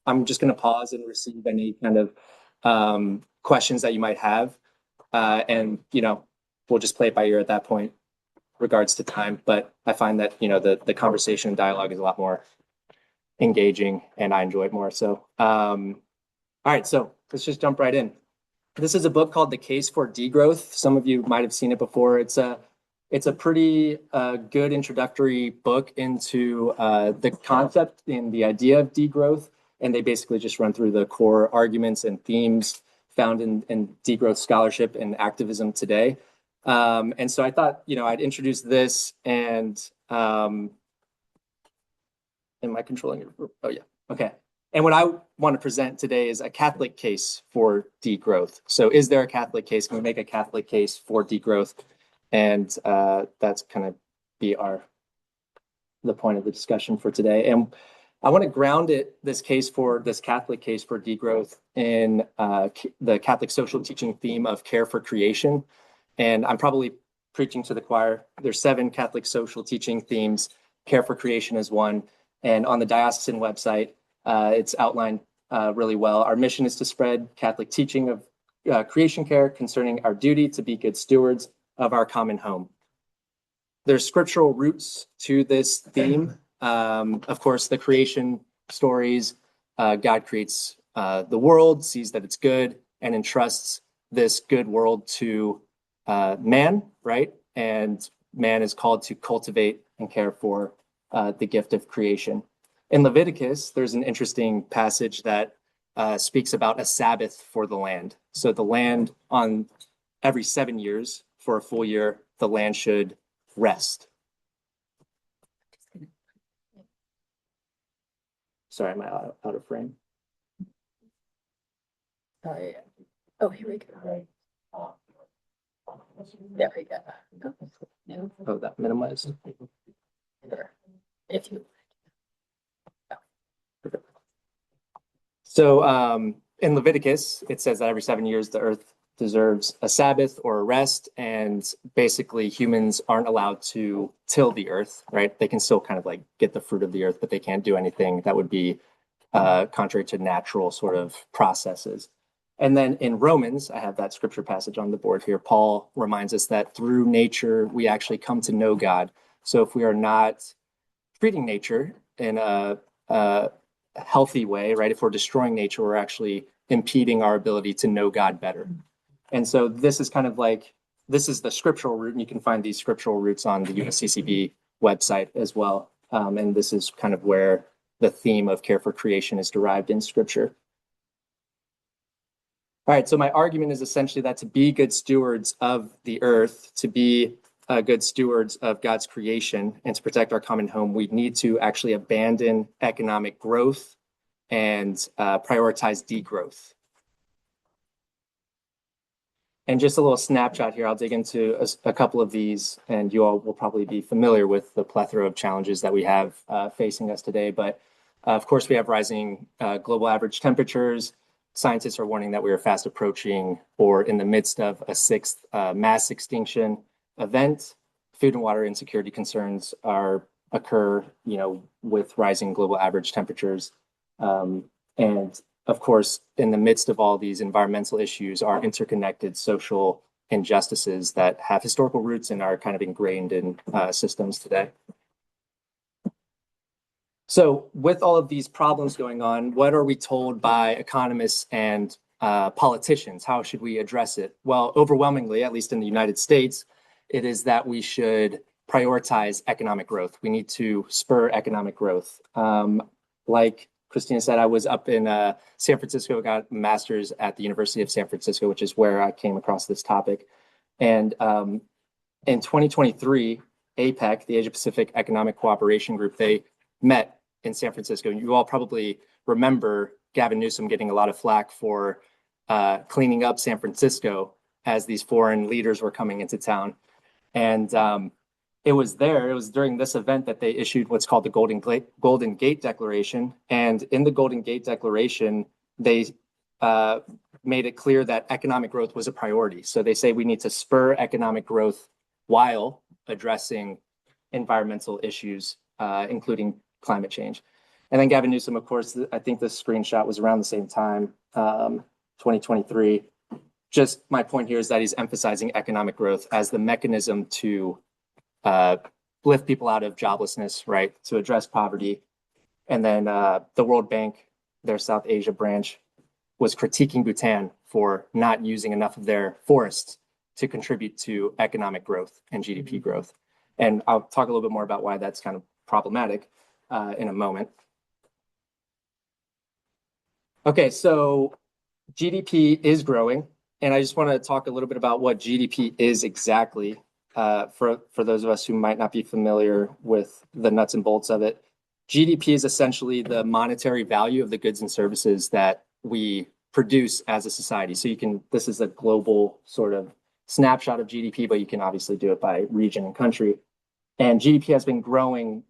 I'm just going to pause and receive any kind of questions that you might have. And, we'll just play it by ear at that point, regards to time. But I find that, the conversation and dialogue is a lot more engaging and I enjoy it more. So, all right, so let's just jump right in. This is a book called The Case for Degrowth. Some of you might have seen it before. It's a pretty good introductory book into the concept and the idea of degrowth. And they basically just run through the core arguments and themes found in degrowth scholarship and activism today. And so I thought, I'd introduce this and am I controlling your group? Oh, yeah. Okay. And what I want to present today is a Catholic case for degrowth. So is there a Catholic case? Can we make a Catholic case for degrowth? And that's kind of be the point of the discussion for today. And I want to ground this Catholic case for degrowth in the Catholic social teaching theme of care for creation. And I'm probably preaching to the choir. There's 7 Catholic social teaching themes. Care for creation is one. And on the diocesan website, it's outlined really well. Our mission is to spread Catholic teaching of creation care concerning our duty to be good stewards of our common home. There's scriptural roots to this theme. Of course, the creation stories, God creates the world, sees that it's good, and entrusts this good world to man, right? And man is called to cultivate and care for the gift of creation. In Leviticus, there's an interesting passage that speaks about a Sabbath for the land. So the land, on every 7 years for a full year, the land should rest. Sorry, am I out of frame? Oh, yeah. Oh, here we go. There we go. Oh, that minimized. Sure. If you. So in Leviticus, it says that every 7 years the earth deserves a Sabbath or a rest, and basically humans aren't allowed to till the earth, right? They can still kind of like get the fruit of the earth, but they can't do anything that would be contrary to natural sort of processes. And then in Romans, I have that scripture passage on the board here. Paul reminds us that through nature, we actually come to know God. So if we are not treating nature in a healthy way, right? If we're destroying nature, we're actually impeding our ability to know God better. And so this is kind of like, this is the scriptural root, and you can find these scriptural roots on the USCCB website as well. And this is kind of where the theme of care for creation is derived in scripture. All right, so my argument is essentially that to be good stewards of the earth, to be good stewards of God's creation, and to protect our common home, we need to actually abandon economic growth and prioritize degrowth. And just a little snapshot here, I'll dig into a couple of these, and you all will probably be familiar with the plethora of challenges that we have facing us today. But of course, we have rising global average temperatures. Scientists are warning that we are fast approaching or in the midst of a 6th mass extinction event. Food and water insecurity concerns occur, with rising global average temperatures. And of course, in the midst of all these environmental issues are interconnected social injustices that have historical roots and are kind of ingrained in systems today. So with all of these problems going on, what are we told by economists and politicians? How should we address it? Well, overwhelmingly, at least in the United States, it is that we should prioritize economic growth. We need to spur economic growth. Like Christina said, I was up in San Francisco, got a master's at the University of San Francisco, which is where I came across this topic. And in 2023, APEC, the Asia Pacific Economic Cooperation Group, they met in San Francisco. You all probably remember Gavin Newsom getting a lot of flack for cleaning up San Francisco as these foreign leaders were coming into town. And it was during this event that they issued what's called the Golden Gate Declaration. And in the Golden Gate Declaration, they made it clear that economic growth was a priority. So they say we need to spur economic growth while addressing environmental issues, including climate change. And then Gavin Newsom, of course, I think this screenshot was around the same time, 2023. Just my point here is that he's emphasizing economic growth as the mechanism to lift people out of joblessness, right, to address poverty. And then the World Bank, their South Asia branch, was critiquing Bhutan for not using enough of their forests to contribute to economic growth and GDP growth. And I'll talk a little bit more about why that's kind of problematic in a moment. Okay, so GDP is growing, and I just want to talk a little bit about what GDP is exactly for those of us who might not be familiar with the nuts and bolts of it. GDP is essentially the monetary value of the goods and services that we produce as a society. So this is a global sort of snapshot of GDP, but you can obviously do it by region and country. And GDP has been growing,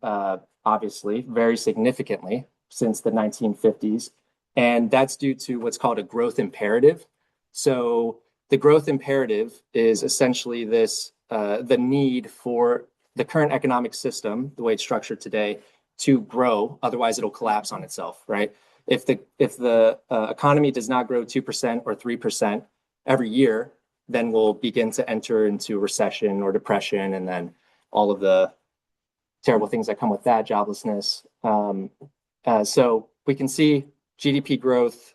obviously, very significantly since the 1950s. And that's due to what's called a growth imperative. So the growth imperative is essentially the need for the current economic system, the way it's structured today, to grow. Otherwise, it'll collapse on itself, right? If the economy does not grow 2% or 3% every year, then we'll begin to enter into recession or depression, and then all of the terrible things that come with that, joblessness. So we can see GDP growth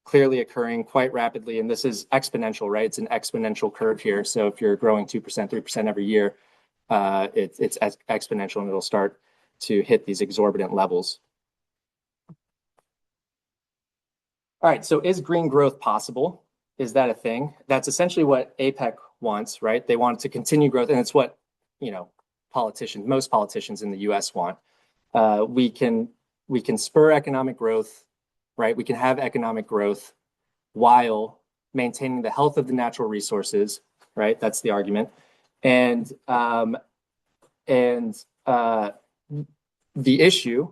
clearly occurring quite rapidly, and this is exponential, right? It's an exponential curve here. So if you're growing 2%, 3% every year, it's exponential, and it'll start to hit these exorbitant levels. All right, so is green growth possible? Is that a thing? That's essentially what APEC wants, right? They want to continue growth, and it's what, most politicians in the US want. We can spur economic growth, right? We can have economic growth while maintaining the health of the natural resources, right? That's the argument. And the issue,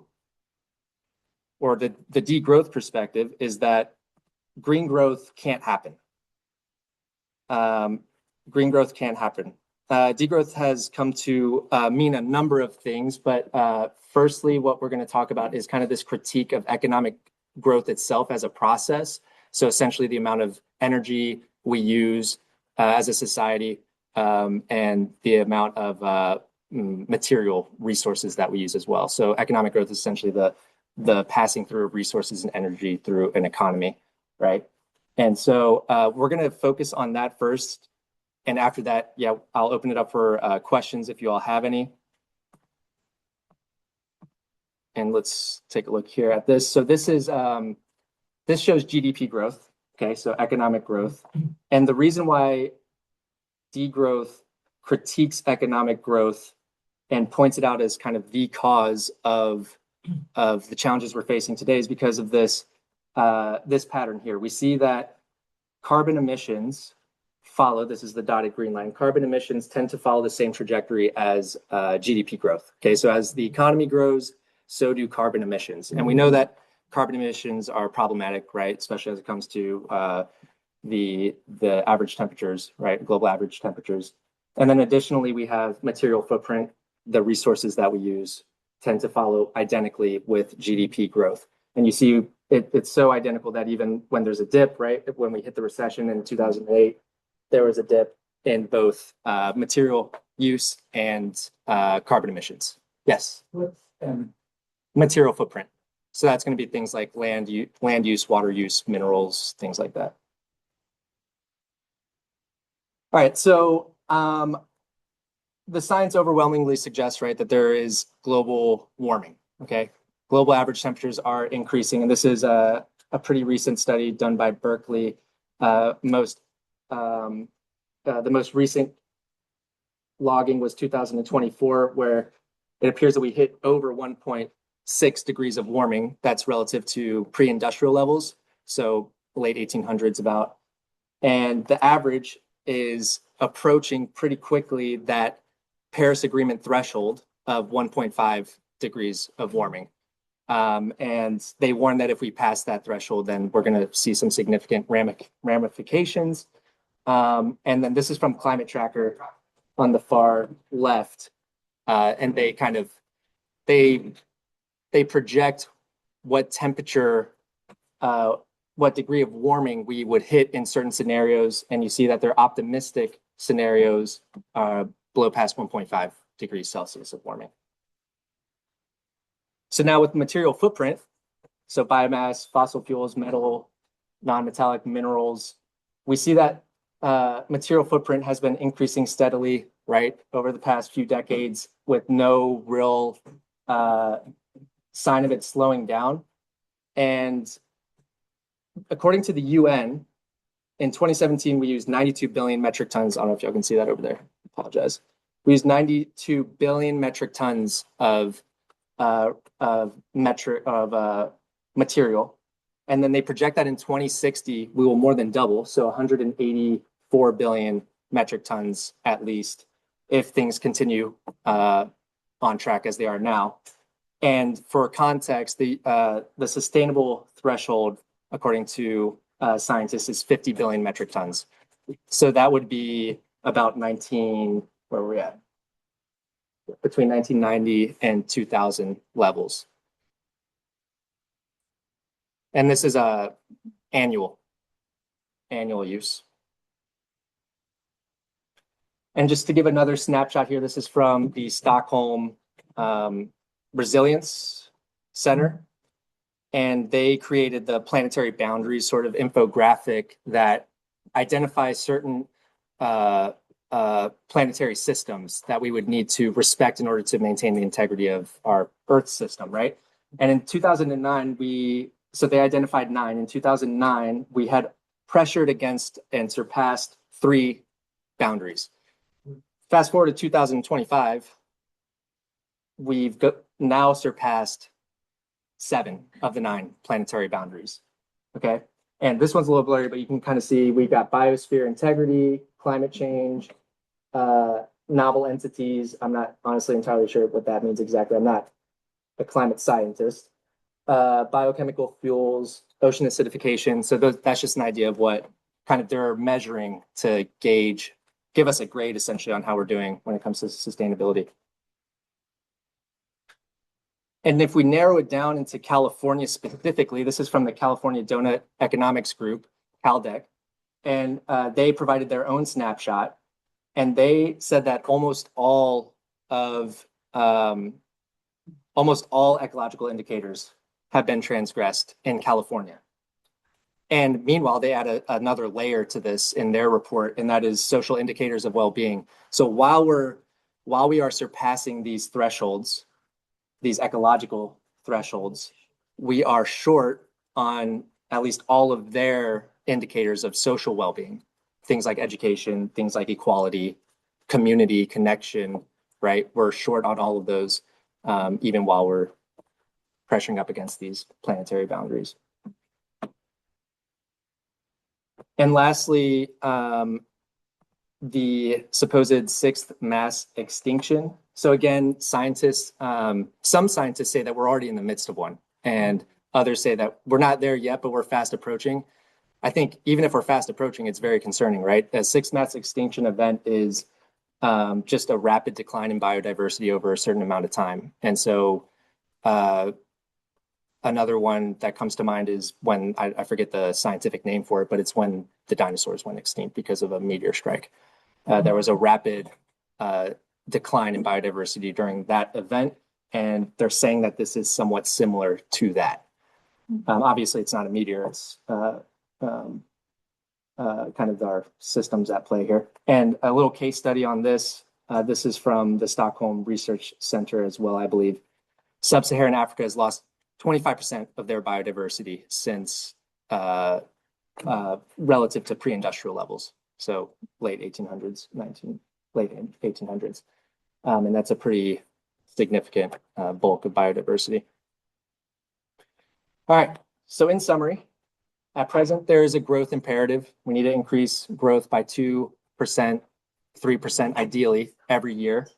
or the degrowth perspective, is that green growth can't happen. Green growth can't happen. Degrowth has come to mean a number of things, but firstly, what we're going to talk about is kind of this critique of economic growth itself as a process. So essentially the amount of energy we use as a society and the amount of material resources that we use as well. So economic growth is essentially the passing through of resources and energy through an economy, right? And so we're going to focus on that first. And after that, I'll open it up for questions if you all have any. And let's take a look here at this. So this shows GDP growth, okay? So economic growth. And the reason why degrowth critiques economic growth and points it out as kind of the cause of the challenges we're facing today is because of this pattern here. We see that carbon emissions this is the dotted green line, carbon emissions tend to follow the same trajectory as GDP growth. Okay, so as the economy grows, so do carbon emissions. And we know that carbon emissions are problematic, right? Especially as it comes to the average temperatures, right? Global average temperatures. And then additionally, we have material footprint. The resources that we use tend to follow identically with GDP growth. And you see it's so identical that even when there's a dip, right? When we hit the recession in 2008, there was a dip in both material use and carbon emissions. Yes. Material footprint. So that's going to be things like land use, water use, minerals, things like that. All right, so the science overwhelmingly suggests, right, that there is global warming, okay? Global average temperatures are increasing, and this is a pretty recent study done by Berkeley. The most recent logging was 2024, where it appears that we hit over 1.6 degrees of warming. That's relative to pre-industrial levels, so late 1800s about. And the average is approaching pretty quickly that Paris Agreement threshold of 1.5 degrees of warming. And they warn that if we pass that threshold, then we're going to see some significant ramifications. And then this is from Climate Tracker on the far left. And they project what temperature, what degree of warming we would hit in certain scenarios. And you see that they're optimistic scenarios blow past 1.5 degrees Celsius of warming. So now with material footprint, so biomass, fossil fuels, metal, non-metallic minerals, we see that material footprint has been increasing steadily, right, over the past few decades with no real sign of it slowing down. And according to the UN, in 2017, we used 92 billion metric tons. I don't know if y'all can see that over there. Apologize. We used 92 billion metric tons of material. And then they project that in 2060, we will more than double. So 184 billion metric tons at least, if things continue on track as they are now. And for context, the sustainable threshold, according to scientists, is 50 billion metric tons. So that would be about where we're at? Between 1990 and 2000 levels. And this is annual use. And just to give another snapshot here, this is from the Stockholm Resilience Center. And they created the planetary boundaries sort of infographic that identifies certain planetary systems that we would need to respect in order to maintain the integrity of our Earth system, right? And in 2009, so they identified 9. In 2009, we had pressured against and surpassed 3 boundaries. Fast forward to 2025, we've now surpassed 7 of the 9 planetary boundaries, okay? And this one's a little blurry, but you can kind of see we've got biosphere integrity, climate change, novel entities. I'm not honestly entirely sure what that means exactly. I'm not a climate scientist. Biochemical fuels, ocean acidification. So that's just an idea of what kind of they're measuring to give us a grade essentially on how we're doing when it comes to sustainability. And if we narrow it down into California specifically, this is from the California Donut Economics Group, CalDEC, and they provided their own snapshot, and they said that almost all ecological indicators have been transgressed in California. And meanwhile, they add another layer to this in their report, and that is social indicators of well-being. So while we are surpassing these thresholds, these ecological thresholds, we are short on at least all of their indicators of social well-being, things like education, things like equality, community, connection, right? We're short on all of those, even while we're pressuring up against these planetary boundaries. And lastly, the supposed 6th mass extinction. So again, some scientists say that we're already in the midst of one, and others say that we're not there yet, but we're fast approaching. I think even if we're fast approaching, it's very concerning, right? A 6th mass extinction event is just a rapid decline in biodiversity over a certain amount of time. And so another one that comes to mind is when, I forget the scientific name for it, but it's when the dinosaurs went extinct because of a meteor strike. There was a rapid decline in biodiversity during that event, and they're saying that this is somewhat similar to that. Obviously, it's not a meteor, it's kind of our systems at play here. And a little case study on this, this is from the Stockholm Research Center as well, I believe. Sub-Saharan Africa has lost 25% of their biodiversity since relative to pre-industrial levels. So late 1800s, late 1800s. And that's a pretty significant bulk of biodiversity. All right, so in summary, at present, there is a growth imperative. We need to increase growth by 2%, 3% ideally every year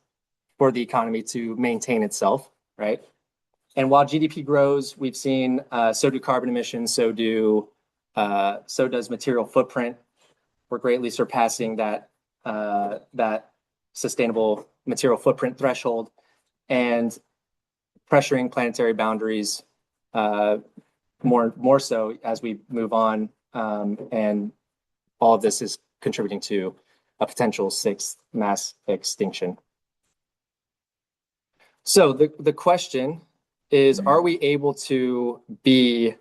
for the economy to maintain itself, right? And while GDP grows, we've seen so do carbon emissions, so does material footprint. We're greatly surpassing that sustainable material footprint threshold and pressuring planetary boundaries more so as we move on, and all of this is contributing to a potential sixth mass extinction. So the question is, are we able to be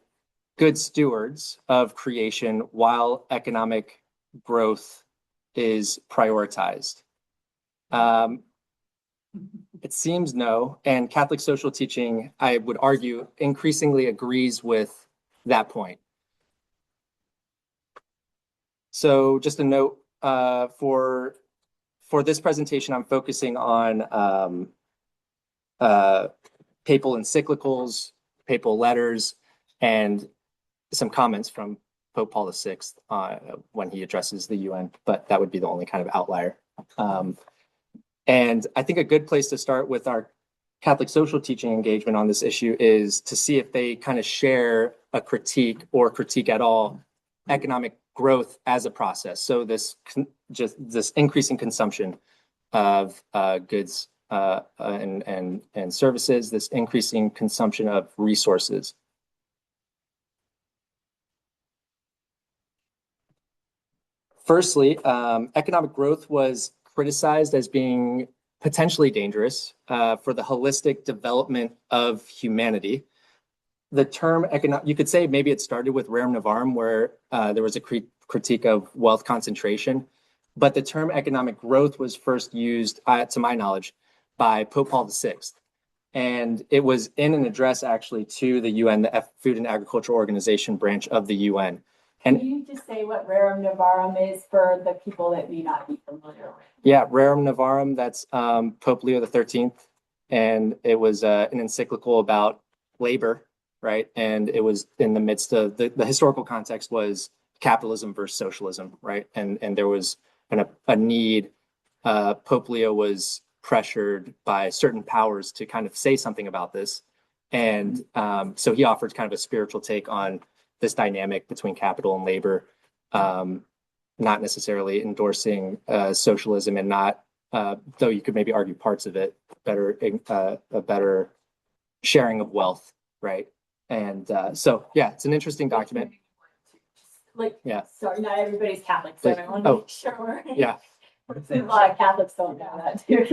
good stewards of creation while economic growth is prioritized? It seems no, and Catholic social teaching, I would argue, increasingly agrees with that point. So just a note, for this presentation, I'm focusing on papal encyclicals, papal letters, and some comments from Pope Paul VI when he addresses the UN, but that would be the only kind of outlier. And I think a good place to start with our Catholic social teaching engagement on this issue is to see if they kind of share a critique or critique at all economic growth as a process. So this increasing consumption of goods and services, this increasing consumption of resources. Firstly, economic growth was criticized as being potentially dangerous for the holistic development of humanity. The term economic, you could say maybe it started with Rerum Novarum, where there was a critique of wealth concentration, but the term economic growth was first used, to my knowledge, by Pope Paul VI. And it was in an address actually to the UN, the Food and Agriculture Organization branch of the UN. And can you just say what Rerum Novarum is for the people that may not be familiar with? Yeah, Rerum Novarum, that's Pope Leo XIII. And it was an encyclical about labor, right? And it was in the midst of, the historical context was capitalism versus socialism, right? And there was a need, Pope Leo was pressured by certain powers to kind of say something about this. And so he offered kind of a spiritual take on this dynamic between capital and labor, not necessarily endorsing socialism and not, though you could maybe argue parts of it, a better sharing of wealth, right? And so, yeah, it's an interesting document. Yeah. Sorry, not everybody's Catholic, so I want to make sure. Yeah. A lot of Catholics don't know that too.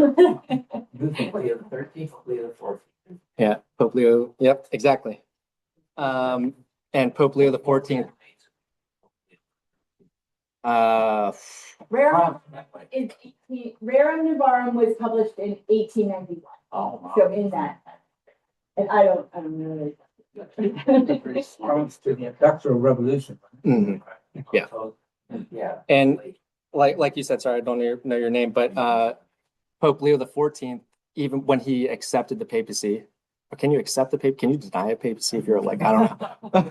Leo XIII, Leo XIV. Yeah, Pope Leo. Yep, exactly. And Pope Leo XIV. Rerum Novarum was published in 1891. Oh, wow. So in that, and I don't know. Response to the Industrial Revolution. Mhm. Yeah. Yeah. And like you said, sorry, I don't know your name, but Pope Leo XIV, even when he accepted the papacy, or can you accept the papacy? Can you deny a papacy if you're like, I don't know.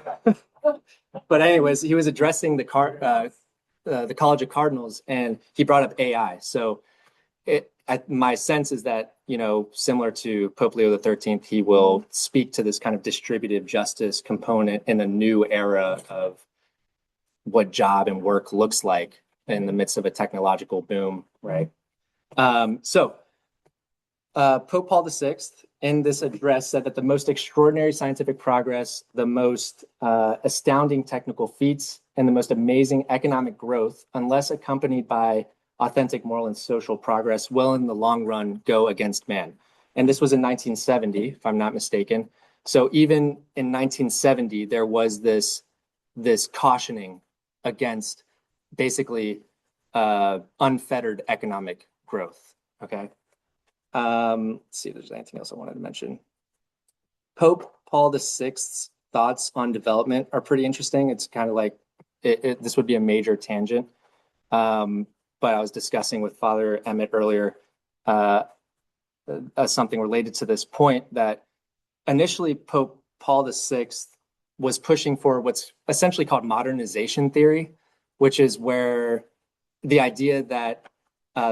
But anyways, he was addressing the College of Cardinals, and he brought up AI. So my sense is that, similar to Pope Leo XIII, he will speak to this kind of distributive justice component in a new era of what job and work looks like in the midst of a technological boom, right? So Pope Paul VI in this address said that the most extraordinary scientific progress, the most astounding technical feats, and the most amazing economic growth, unless accompanied by authentic moral and social progress, will in the long run go against man. And this was in 1970, if I'm not mistaken. So even in 1970, there was this cautioning against basically unfettered economic growth, okay? Let's see if there's anything else I wanted to mention. Pope Paul VI's thoughts on development are pretty interesting. It's kind of like, this would be a major tangent. But I was discussing with Father Emmett earlier something related to this point, that initially Pope Paul VI was pushing for what's essentially called modernization theory, which is where the idea that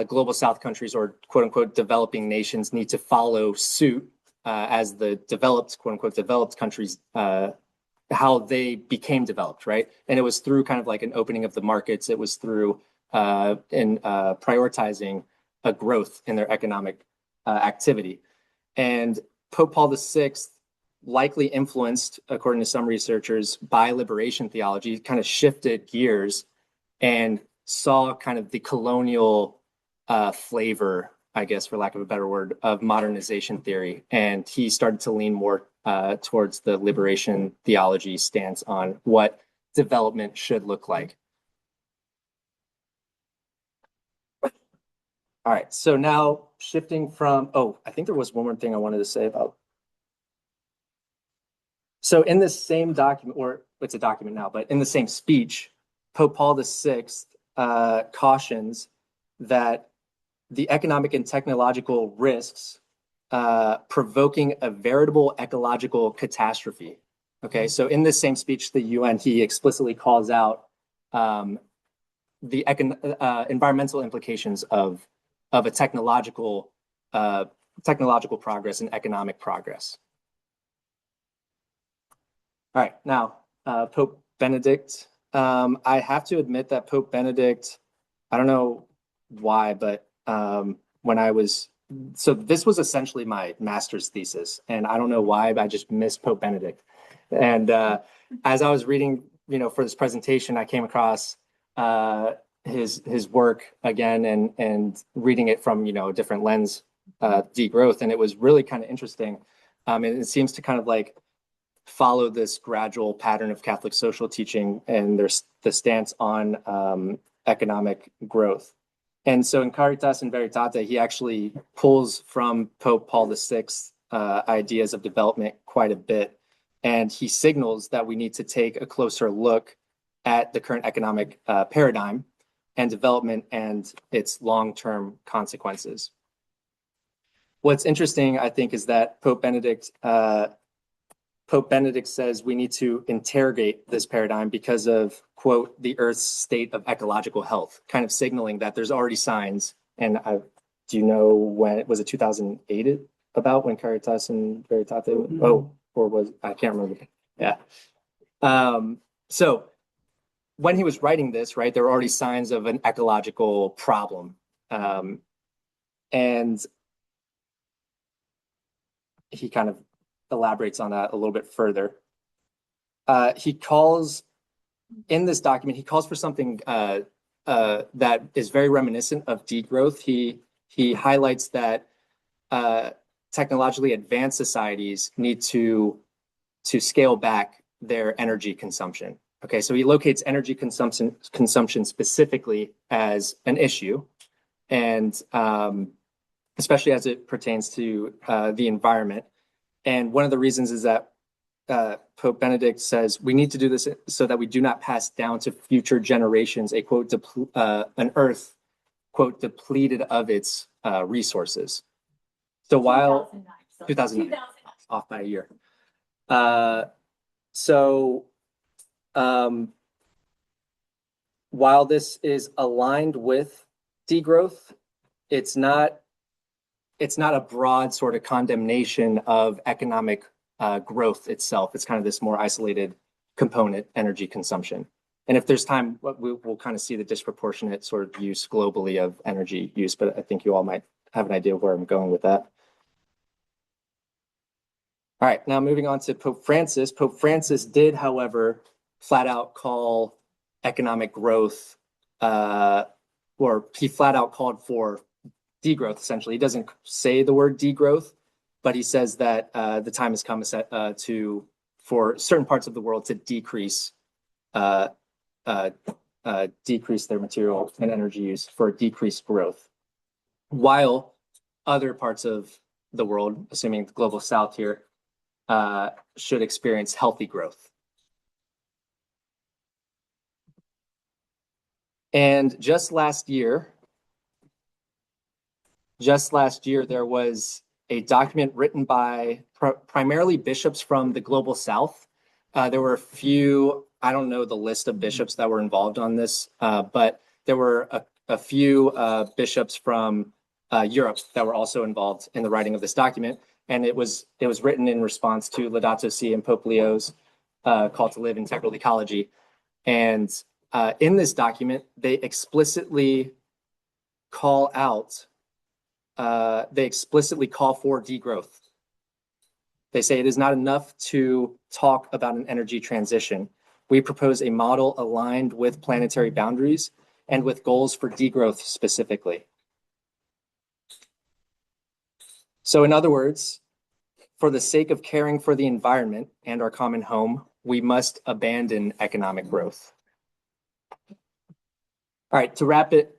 global South countries, or quote unquote developing nations, need to follow suit as the developed, quote unquote developed countries, how they became developed, right? And it was through kind of like an opening of the markets. It was through prioritizing a growth in their economic activity. And Pope Paul VI likely influenced, according to some researchers, by liberation theology, kind of shifted gears and saw kind of the colonial flavor, I guess, for lack of a better word, of modernization theory. And he started to lean more towards the liberation theology stance on what development should look like. All right, so now shifting from, I think there was one more thing I wanted to say about. So in this same document, or it's a document now, but in the same speech, Pope Paul VI cautions that the economic and technological risks provoking a veritable ecological catastrophe. Okay, so in this same speech to the UN, he explicitly calls out the environmental implications of a technological progress and economic progress. All right, now Pope Benedict. I have to admit that Pope Benedict, I don't know why, but when I was, so this was essentially my master's thesis, and I don't know why, but I just missed Pope Benedict. And as I was reading, for this presentation, I came across his work again and reading it from, a different lens, degrowth, and it was really kind of interesting. And it seems to kind of like follow this gradual pattern of Catholic social teaching and there's the stance on economic growth. And so in Caritas in Veritate, he actually pulls from Pope Paul VI ideas of development quite a bit. And he signals that we need to take a closer look at the current economic paradigm and development and its long-term consequences. What's interesting, I think, is that Pope Benedict says we need to interrogate this paradigm because of, quote, the Earth's state of ecological health, kind of signaling that there's already signs. And do you know when, was it 2008 about when Caritas in Veritate? Or was, I can't remember. Yeah. So when he was writing this, right, there were already signs of an ecological problem. And he kind of elaborates on that a little bit further. He calls, in this document, he calls for something that is very reminiscent of degrowth. He highlights that technologically advanced societies need to scale back their energy consumption. Okay, so he locates energy consumption specifically as an issue, and especially as it pertains to the environment. And one of the reasons is that Pope Benedict says we need to do this so that we do not pass down to future generations a quote an Earth quote depleted of its resources. So while 2009 off by a year. While this is aligned with degrowth, it's not a broad sort of condemnation of economic growth itself. It's kind of this more isolated component, energy consumption. And if there's time, we'll kind of see the disproportionate sort of use globally of energy use, but I think you all might have an idea of where I'm going with that. All right, now moving on to Pope Francis. Pope Francis did, however, flat out call economic growth, or he flat out called for degrowth, essentially. He doesn't say the word degrowth, but he says that the time has come for certain parts of the world to decrease their material and energy use for decreased growth, while other parts of the world, assuming the global south here, should experience healthy growth. And just last year, there was a document written by primarily bishops from the global south. There were a few, I don't know the list of bishops that were involved on this, but there were a few bishops from Europe that were also involved in the writing of this document. And it was written in response to Laudato Si and Pope Leo's call to live integral ecology. And in this document, they explicitly call for degrowth. They say it is not enough to talk about an energy transition. We propose a model aligned with planetary boundaries and with goals for degrowth specifically. So in other words, for the sake of caring for the environment and our common home, we must abandon economic growth. All right, to wrap it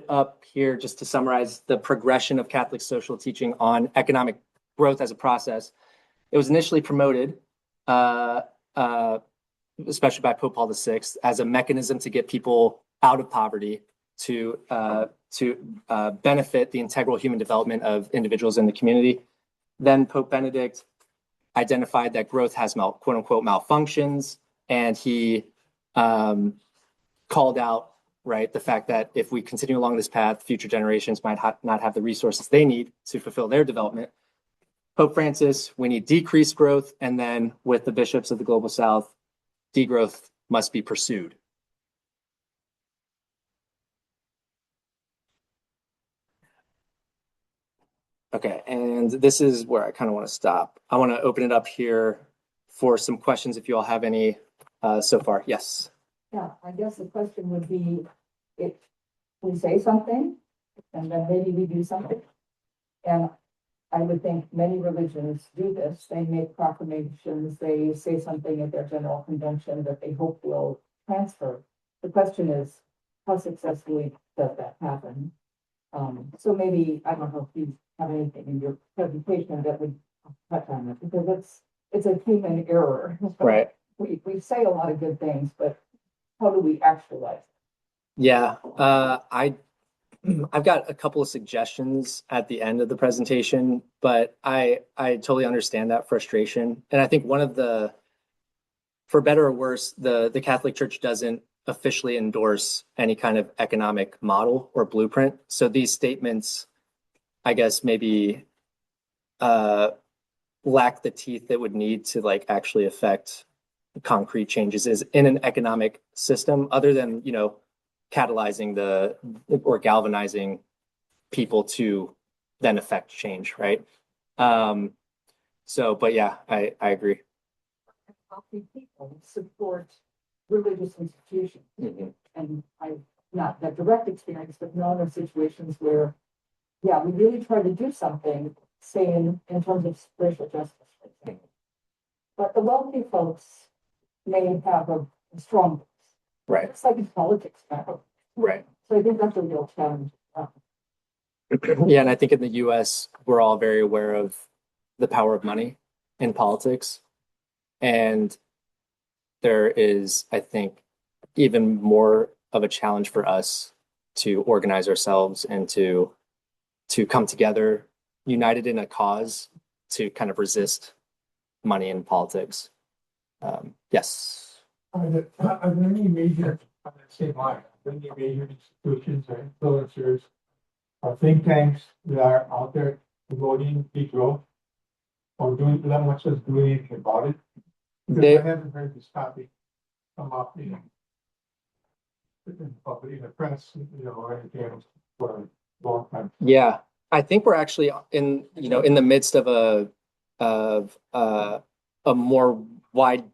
up here, just to summarize the progression of Catholic social teaching on economic growth as a process, it was initially promoted, especially by Pope Paul VI, as a mechanism to get people out of poverty, to benefit the integral human development of individuals in the community. Then Pope Benedict identified that growth has quote unquote malfunctions, and he called out, right, the fact that if we continue along this path, future generations might not have the resources they need to fulfill their development. Pope Francis, we need decreased growth, and then with the bishops of the Global South, degrowth must be pursued. Okay, and this is where I kind of want to stop. I want to open it up here for some questions if you all have any so far. Yes. Yeah, I guess the question would be, if we say something and then maybe we do something. And I would think many religions do this. They make proclamations, they say something at their general convention that they hope will transfer. The question is, how successfully does that happen? So maybe, I don't know if you have anything in your presentation that would touch on it, because it's a human error. Right. We say a lot of good things, but how do we actualize it? Yeah, I've got a couple of suggestions at the end of the presentation, but I totally understand that frustration. And I think one of for better or worse, the Catholic Church doesn't officially endorse any kind of economic model or blueprint. So these statements, I guess, maybe lack the teeth that would need to like actually affect concrete changes is in an economic system, other than, catalyzing or galvanizing people to then affect change, right? But yeah, I agree. Wealthy people support religious institutions. Mm-hmm. And I've not that direct experience, but known of situations where, yeah, we really try to do something, say in terms of racial justice, for example. But the wealthy folks may have a strong voice. Right. It's like in politics now. Right. So I think that's a real challenge. Yeah, and I think in the US, we're all very aware of the power of money in politics. And there is, I think, even more of a challenge for us to organize ourselves and to come together, united in a cause to kind of resist money in politics. Yes. Are there any major, any major institutions or influencers or think tanks that are out there promoting degrowth or doing that much as doing anything about it? Because I haven't heard this topic come up in the press, or anything else for a long time. Yeah, I think we're actually in the midst of a more wide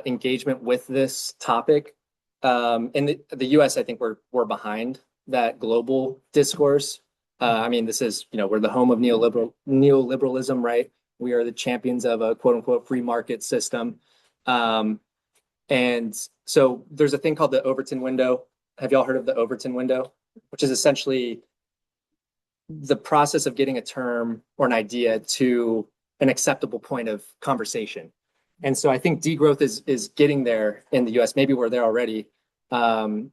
engagement with this topic. In the US, I think we're behind that global discourse. I mean, this is, we're the home of neoliberalism, right? We are the champions of a quote unquote free market system. And so there's a thing called the Overton window. Have y'all heard of the Overton window? Which is essentially the process of getting a term or an idea to an acceptable point of conversation. And so I think degrowth is getting there in the US. Maybe we're there already. And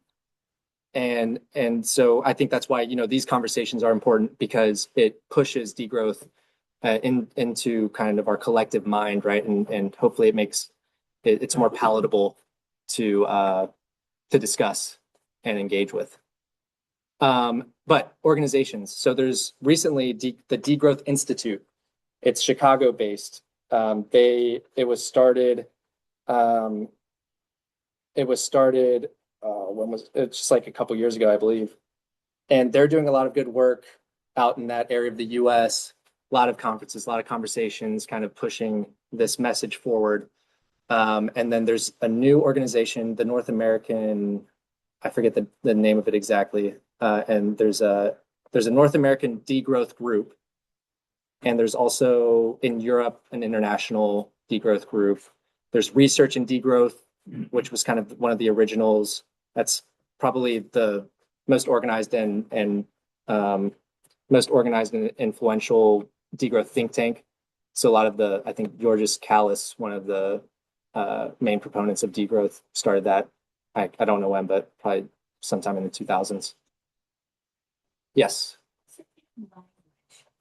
so I think that's why, these conversations are important, because it pushes degrowth into kind of our collective mind, right? And hopefully it makes it's more palatable to discuss and engage with. But organizations. So there's recently the Degrowth Institute. It's Chicago-based. It was started. When was it? Just like a couple years ago, I believe. And they're doing a lot of good work out in that area of the U.S. lot of conferences, a lot of conversations, kind of pushing this message forward. And then there's a new organization, the North American, I forget the name of it exactly. And there's a North American degrowth group. And there's also in Europe an international degrowth group. There's research in degrowth, which was kind of one of the originals. That's probably the most organized and most organized and influential degrowth think tank. So a lot of I think Georges Callis, one of the main proponents of degrowth, started that. I don't know when, but probably sometime in the 2000s. Yes.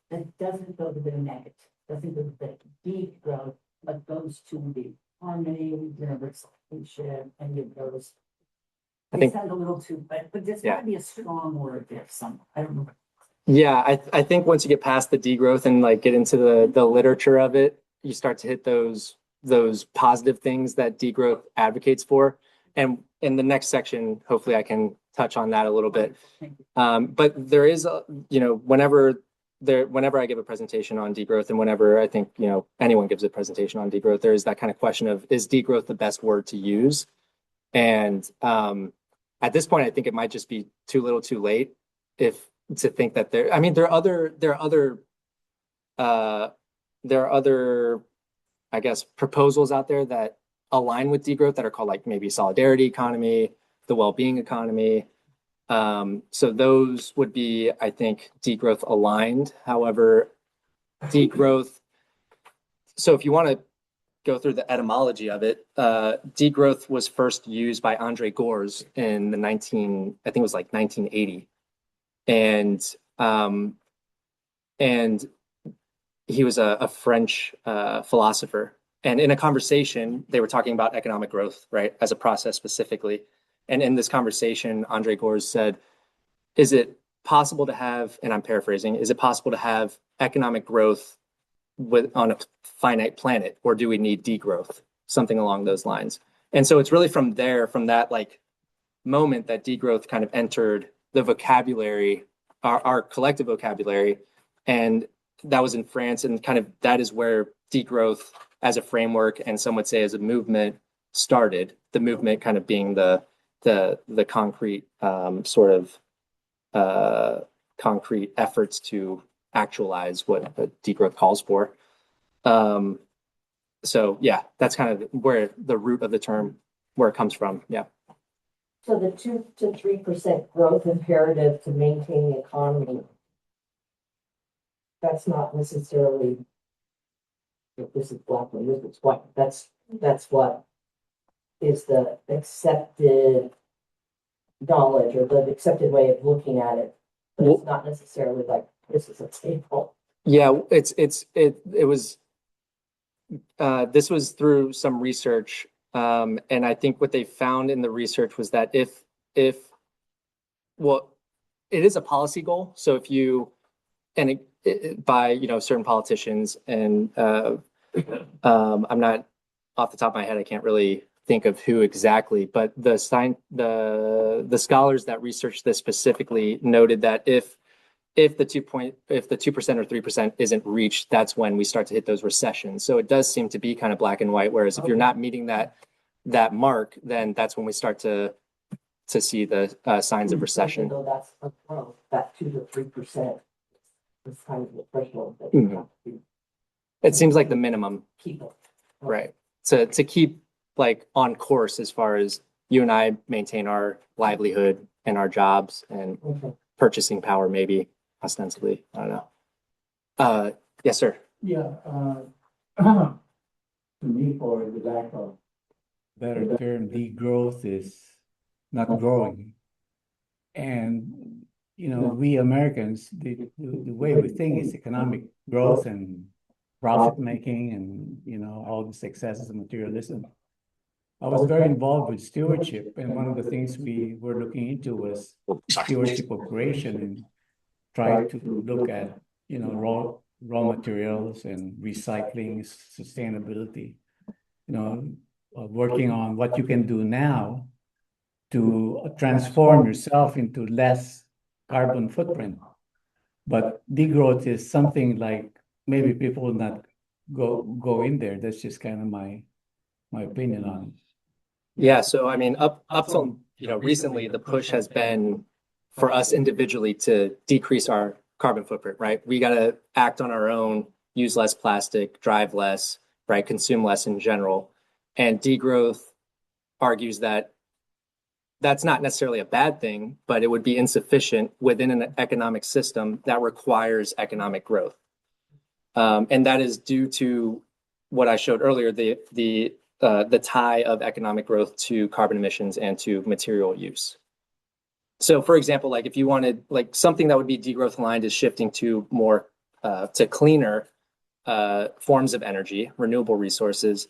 That doesn't go to the negative, doesn't go to the degrowth, but goes to the harmony, universalization, and it goes. I They think- sound a little too, but there's Yeah. gotta be a strong word there somewhere, I don't know. Yeah, I think once you get past the degrowth and like get into the literature of it, you start to hit those positive things that degrowth advocates for. And in the next section, hopefully I can touch on that a little bit. Thank you. But there is, whenever I give a presentation on degrowth, and whenever I think, anyone gives a presentation on degrowth, there is that kind of question of, is degrowth the best word to use? And at this point, I think it might just be too little too late to think that there are other, I guess, proposals out there that align with degrowth that are called like maybe solidarity economy, the well-being economy. So those would be, I think, degrowth aligned. However, degrowth. So if you want to go through the etymology of it, degrowth was first used by Andre Gors in I think it was like 1980. And he was a French philosopher. And in a conversation, they were talking about economic growth, right, as a process specifically. And in this conversation, Andre Gors said, is it possible to have, and I'm paraphrasing, is it possible to have economic growth on a finite planet, or do we need degrowth? Something along those lines. And so it's really from that like moment that degrowth kind of entered the vocabulary, our collective vocabulary. And that was in France, and kind of that is where degrowth as a framework, and some would say as a movement, started. The movement kind of being the concrete concrete efforts to actualize what the degrowth calls for. So yeah, that's kind of where the root of the term, where it comes from. Yeah. So the 2 to 3% growth imperative to maintain the economy, that's not necessarily, if this is black and this is white, that's what is the accepted knowledge or the accepted way of looking at it. But it's not necessarily like this is a table. Yeah, it was this was through some research. And I think what they found in the research was that well, it is a policy goal. So if you, and by, certain politicians, and I'm not off the top of my head, I can't really think of who exactly, but the scholars that researched this specifically noted that if the 2% or 3% isn't reached, that's when we start to hit those recessions. So it does seem to be kind of black and white. Whereas if you're not meeting that mark, then that's when we start to see the signs of recession. Even though that's a growth, that 2 to 3% is kind of the threshold that Mhm. you have to It seems like the minimum, keep it. right? To keep like on course as far as you and I maintain our livelihood and our jobs and Okay. purchasing power, maybe ostensibly. I don't know. Yes, sir. Yeah, to me, for the lack of better term, degrowth is not growing. And, we Americans, the way we think is economic growth and profit making and, all the successes of materialism. I was very involved with stewardship, and one of the things we were looking into was stewardship operation and try to look at, raw materials and recycling, sustainability, working on what you can do now to transform yourself into less carbon footprint. But degrowth is something like maybe people will not go in there. That's just kind of my opinion on it. Yeah, so I mean, up till, recently, the push has been for us individually to decrease our carbon footprint, right? We got to act on our own, use less plastic, drive less, right? Consume less in general. And degrowth argues that that's not necessarily a bad thing, but it would be insufficient within an economic system that requires economic growth. And that is due to what I showed earlier, the tie of economic growth to carbon emissions and to material use. So, for example, like if you wanted, like something that would be degrowth aligned is shifting to more to cleaner forms of energy, renewable resources,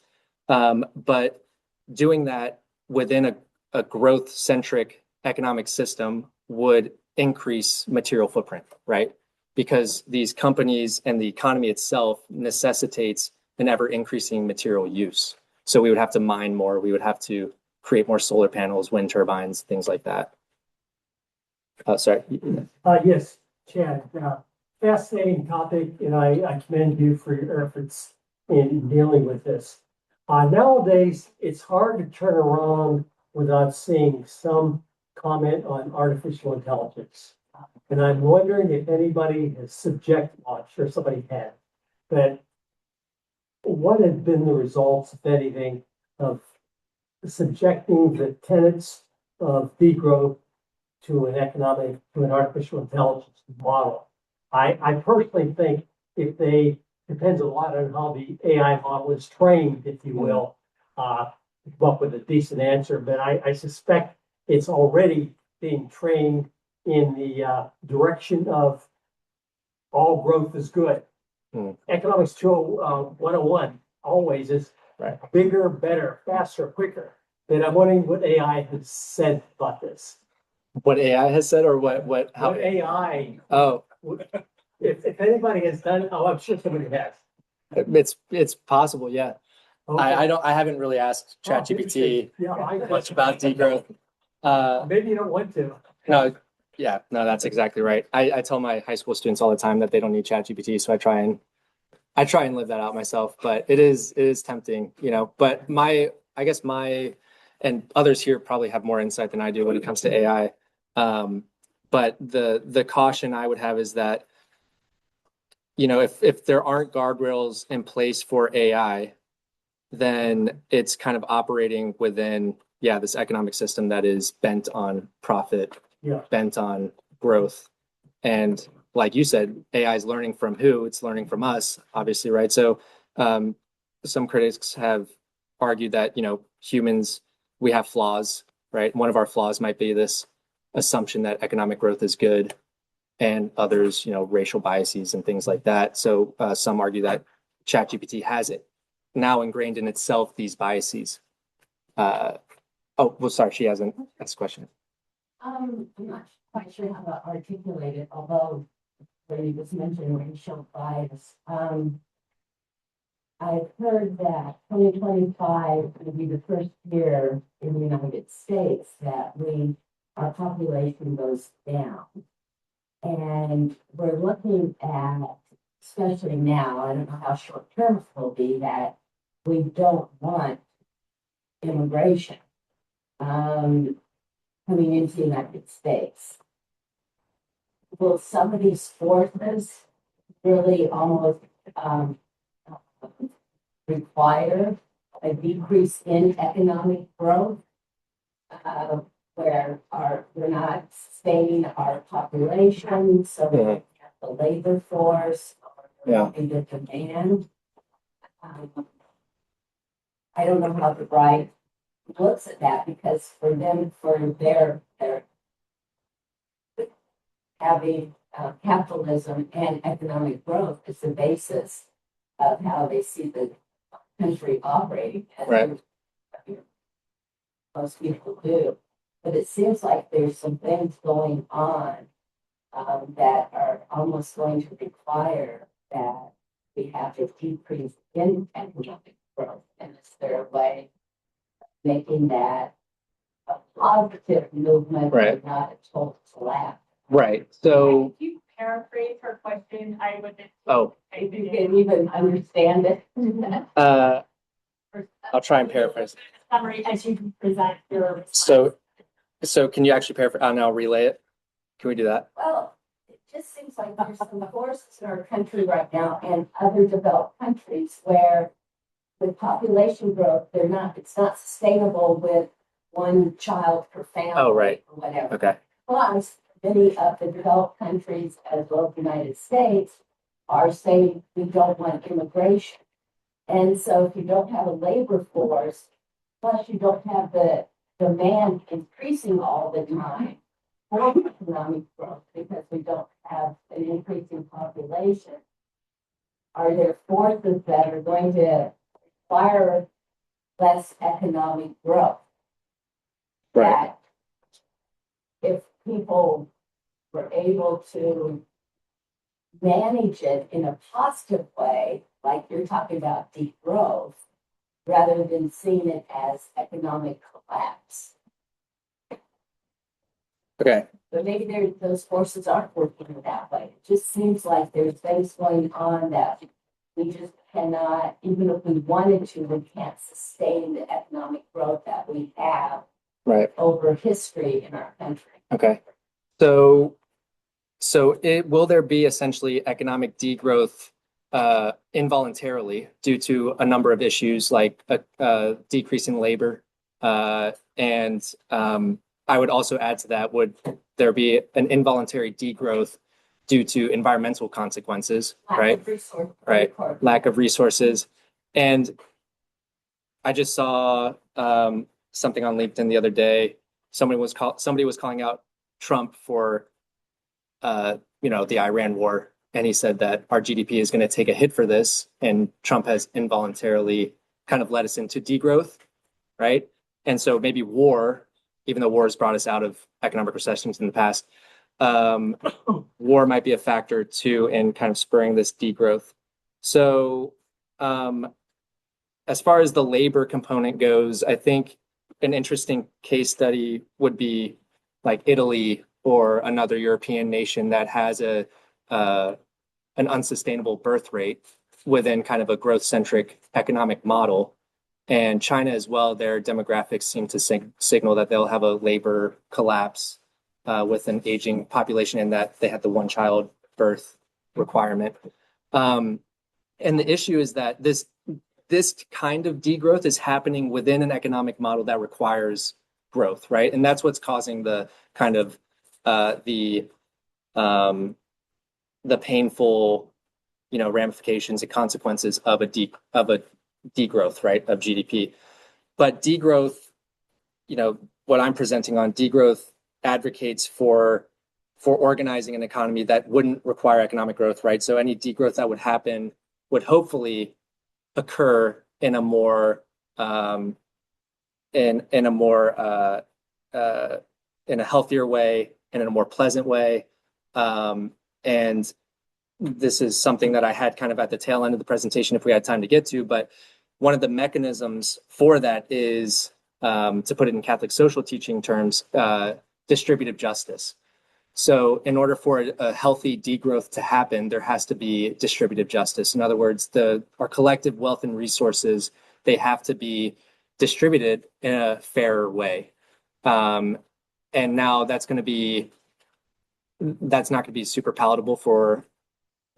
but doing that within a growth-centric economic system would increase material footprint, right? Because these companies and the economy itself necessitates an ever-increasing material use. So we would have to mine more, we would have to create more solar panels, wind turbines, things like that. Sorry. Yes, Chad, fascinating topic, and I commend you for your efforts in dealing with this. Nowadays, it's hard to turn around without seeing some comment on artificial intelligence. And I'm wondering if anybody has subject watched, or somebody had, that what have been the results, if anything, of subjecting the tenets of degrowth to an artificial intelligence model. I personally think depends a lot on how the AI model is trained, if you will, to come up with a decent answer. But I suspect it's already being trained in the direction of all growth is good. Economics 101 always is Right. bigger, better, faster, quicker. And I'm wondering what AI has said about this. What AI has said, or how? What AI, Oh, if anybody has done, I'm sure somebody has. it's possible, yeah. Okay. I haven't really asked ChatGPT Yeah, much about degrowth. maybe you don't want to. No, yeah, no, that's exactly right. I tell my high school students all the time that they don't need ChatGPT, so I try and live that out myself. But it is tempting, But I guess and others here probably have more insight than I do when it comes to AI. But the caution I would have is that, if there aren't guardrails in place for AI, then it's kind of operating within, this economic system that is bent on profit, bent on growth. And like you said, AI is learning from who? It's learning from us, obviously, right? So some critics have argued that, humans, we have flaws, right? One of our flaws might be this assumption that economic growth is good, and others, racial biases and things like that. So some argue that ChatGPT has it now ingrained in itself, these biases. Sorry, she hasn't asked a question. I'm not quite sure how to articulate it, although when you just mentioned racial bias. I've heard that 2025 will be the first year in the United States that our population goes down. And we're looking at, especially now, I don't know how short term it will be, that we don't want immigration coming into the United States. Will some of these forces really almost require a decrease in economic growth, where we're not sustaining our population, so we have the labor force, or the demand. I don't know how the right looks at that, because for them, for their having capitalism and economic growth is the basis of how they see the country operating. Right. Most people do. But it seems like there's some things going on that are almost going to require that we have a decrease in economic growth. And is there a way of making that a positive movement, Right. but not a total collapse? Right. So paraphrase her question, I would. Oh. If you can even understand it. I'll try and paraphrase. Summary as you present your. So can you actually paraphrase? And I'll relay it. Can we do that? Well, it just seems like there's some forces in our country right now and other developed countries where with population growth, it's not sustainable with one child per family. Oh, right. Or whatever. Okay. Plus, many of the developed countries, as well as the United States, are saying we don't want immigration. And so if you don't have a labor force, plus you don't have the demand increasing all the time for economic growth because we don't have an increasing population, are there forces that are going to require less economic growth? Right. That if people were able to manage it in a positive way, like you're talking about degrowth, rather than seeing it as economic collapse. Okay. But maybe those forces aren't working that way. It just seems like there's things going on that we just cannot, even if we wanted to, we can't sustain the economic growth that we have Right. over history in our country. Okay. So will there be essentially economic degrowth involuntarily due to a number of issues like a decrease in labor? And I would also add to that, would there be an involuntary degrowth due to environmental consequences, right? Right. Lack of resources. And I just saw something on LinkedIn the other day. Somebody was calling out Trump for the Iran war, and he said that our GDP is going to take a hit for this, and Trump has involuntarily kind of led us into degrowth, right? And so maybe war, even though war has brought us out of economic recessions in the past, war might be a factor too in kind of spurring this degrowth. So as far as the labor component goes, I think an interesting case study would be like Italy or another European nation that has an unsustainable birth rate within kind of a growth-centric economic model. And China as well, their demographics seem to signal that they'll have a labor collapse with an aging population, and that they have the one-child birth requirement. And the issue is that this kind of degrowth is happening within an economic model that requires growth, right? And that's what's causing the kind of the painful, ramifications and consequences of a degrowth, right, of GDP. But degrowth, what I'm presenting on degrowth advocates for organizing an economy that wouldn't require economic growth, right? So any degrowth that would happen would hopefully occur in a more in a healthier way and in a more pleasant way. And this is something that I had kind of at the tail end of the presentation if we had time to get to, but one of the mechanisms for that is, to put it in Catholic social teaching terms, distributive justice. So in order for a healthy degrowth to happen, there has to be distributive justice. In other words, our collective wealth and resources, they have to be distributed in a fairer way. And now that's not going to be super palatable for,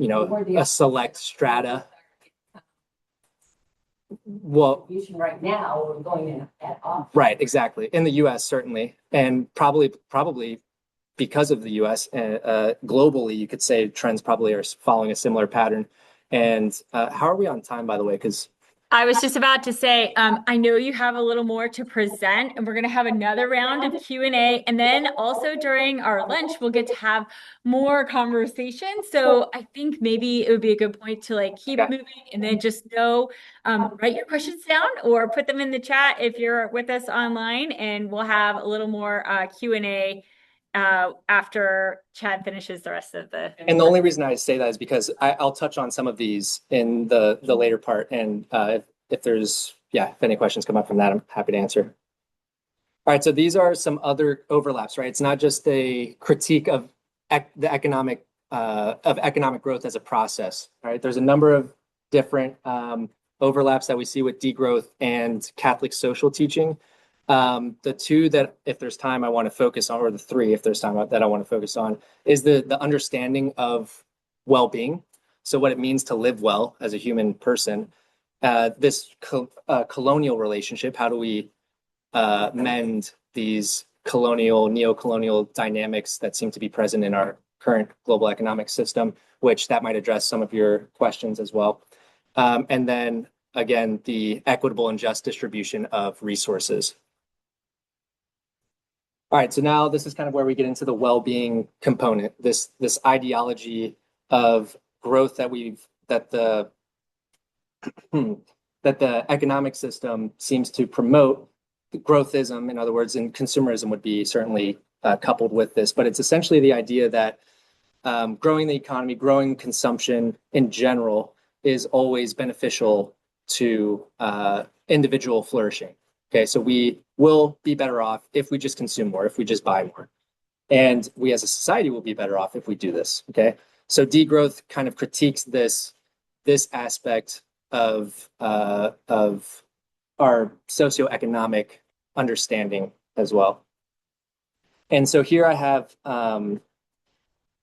a select strata. Well, Right now, we're going in at off. right, exactly. In the U.S., certainly, and probably because of the U.S. Globally, you could say trends probably are following a similar pattern. And how are we on time, by the way? Because I was just about to say, I know you have a little more to present, and we're going to have another round of Q&A. And then also during our lunch, we'll get to have more conversation. So I think maybe it would be a good point to keep moving, and then just write your questions down or put them in the chat if you're with us online, and we'll have a little more Q&A after Chad finishes the rest of the. And the only reason I say that is because I'll touch on some of these in the later part. And if there's, if any questions come up from that, I'm happy to answer. All right, so these are some other overlaps, right? It's not just a critique of the economic economic growth as a process. Right, there's a number of different overlaps that we see with degrowth and Catholic social teaching. The two that, if there's time, I want to focus on, or the three, if there's time that I want to focus on, is the understanding of well-being. So what it means to live well as a human person. This colonial relationship, how do we mend these neo-colonial dynamics that seem to be present in our current global economic system, which that might address some of your questions as well. And then again, the equitable and just distribution of resources. All right, so now this is kind of where we get into the well-being component, this ideology of growth that the economic system seems to promote. Growthism, in other words, and consumerism would be certainly coupled with this, but it's essentially the idea that growing the economy, growing consumption in general is always beneficial to individual flourishing. Okay, so we will be better off if we just consume more, if we just buy more. And we as a society will be better off if we do this. Okay, so degrowth kind of critiques this aspect of our socioeconomic understanding as well. And so here I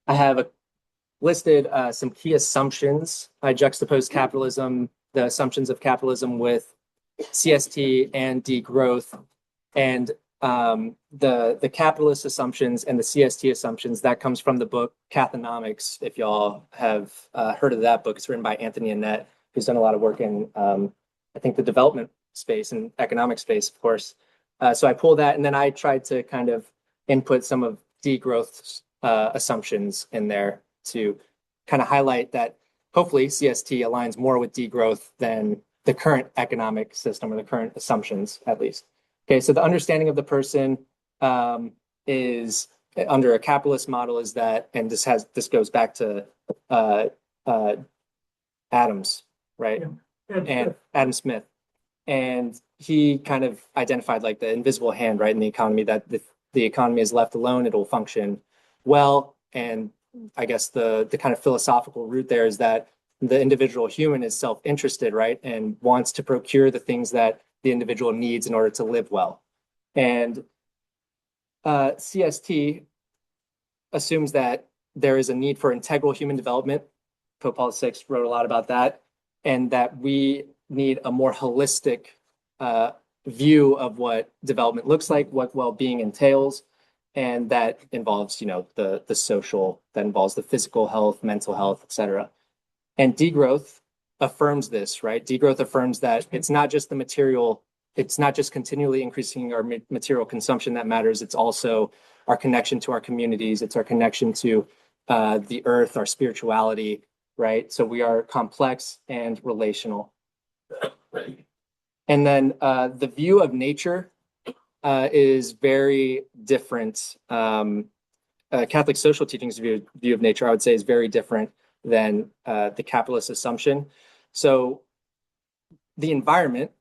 have listed some key assumptions. I juxtaposed capitalism, the assumptions of capitalism, with CST and degrowth, and the capitalist assumptions and the CST assumptions, that comes from the book Cathonomics. If y'all have heard of that book, it's written by Anthony Annette, who's done a lot of work in, I think, the development space and economic space, of course. So I pulled that, and then I tried to kind of input some of degrowth's assumptions in there to kind of highlight that hopefully CST aligns more with degrowth than the current economic system, or the current assumptions, at least. Okay, so the understanding of the person is, under a capitalist model, is that, and this goes back to Adams, right? Yeah. And Adam Smith. And he kind of identified like the invisible hand, right, in the economy, that the economy is left alone, it'll function well. And I guess the kind of philosophical root there is that the individual human is self-interested, right, and wants to procure the things that the individual needs in order to live well. And CST assumes that there is a need for integral human development. Pope Paul VI wrote a lot about that, and that we need a more holistic view of what development looks like, what well-being entails, and that involves, the social, that involves the physical health, mental health, et cetera. And degrowth affirms this, right? Degrowth affirms that it's not just the material, it's not just continually increasing our material consumption that matters, it's also our connection to our communities, it's our connection to the earth, our spirituality, right? So we are complex and relational. And then the view of nature is very different. Catholic social teachings view of nature, I would say, is very different than the capitalist assumption. So the environment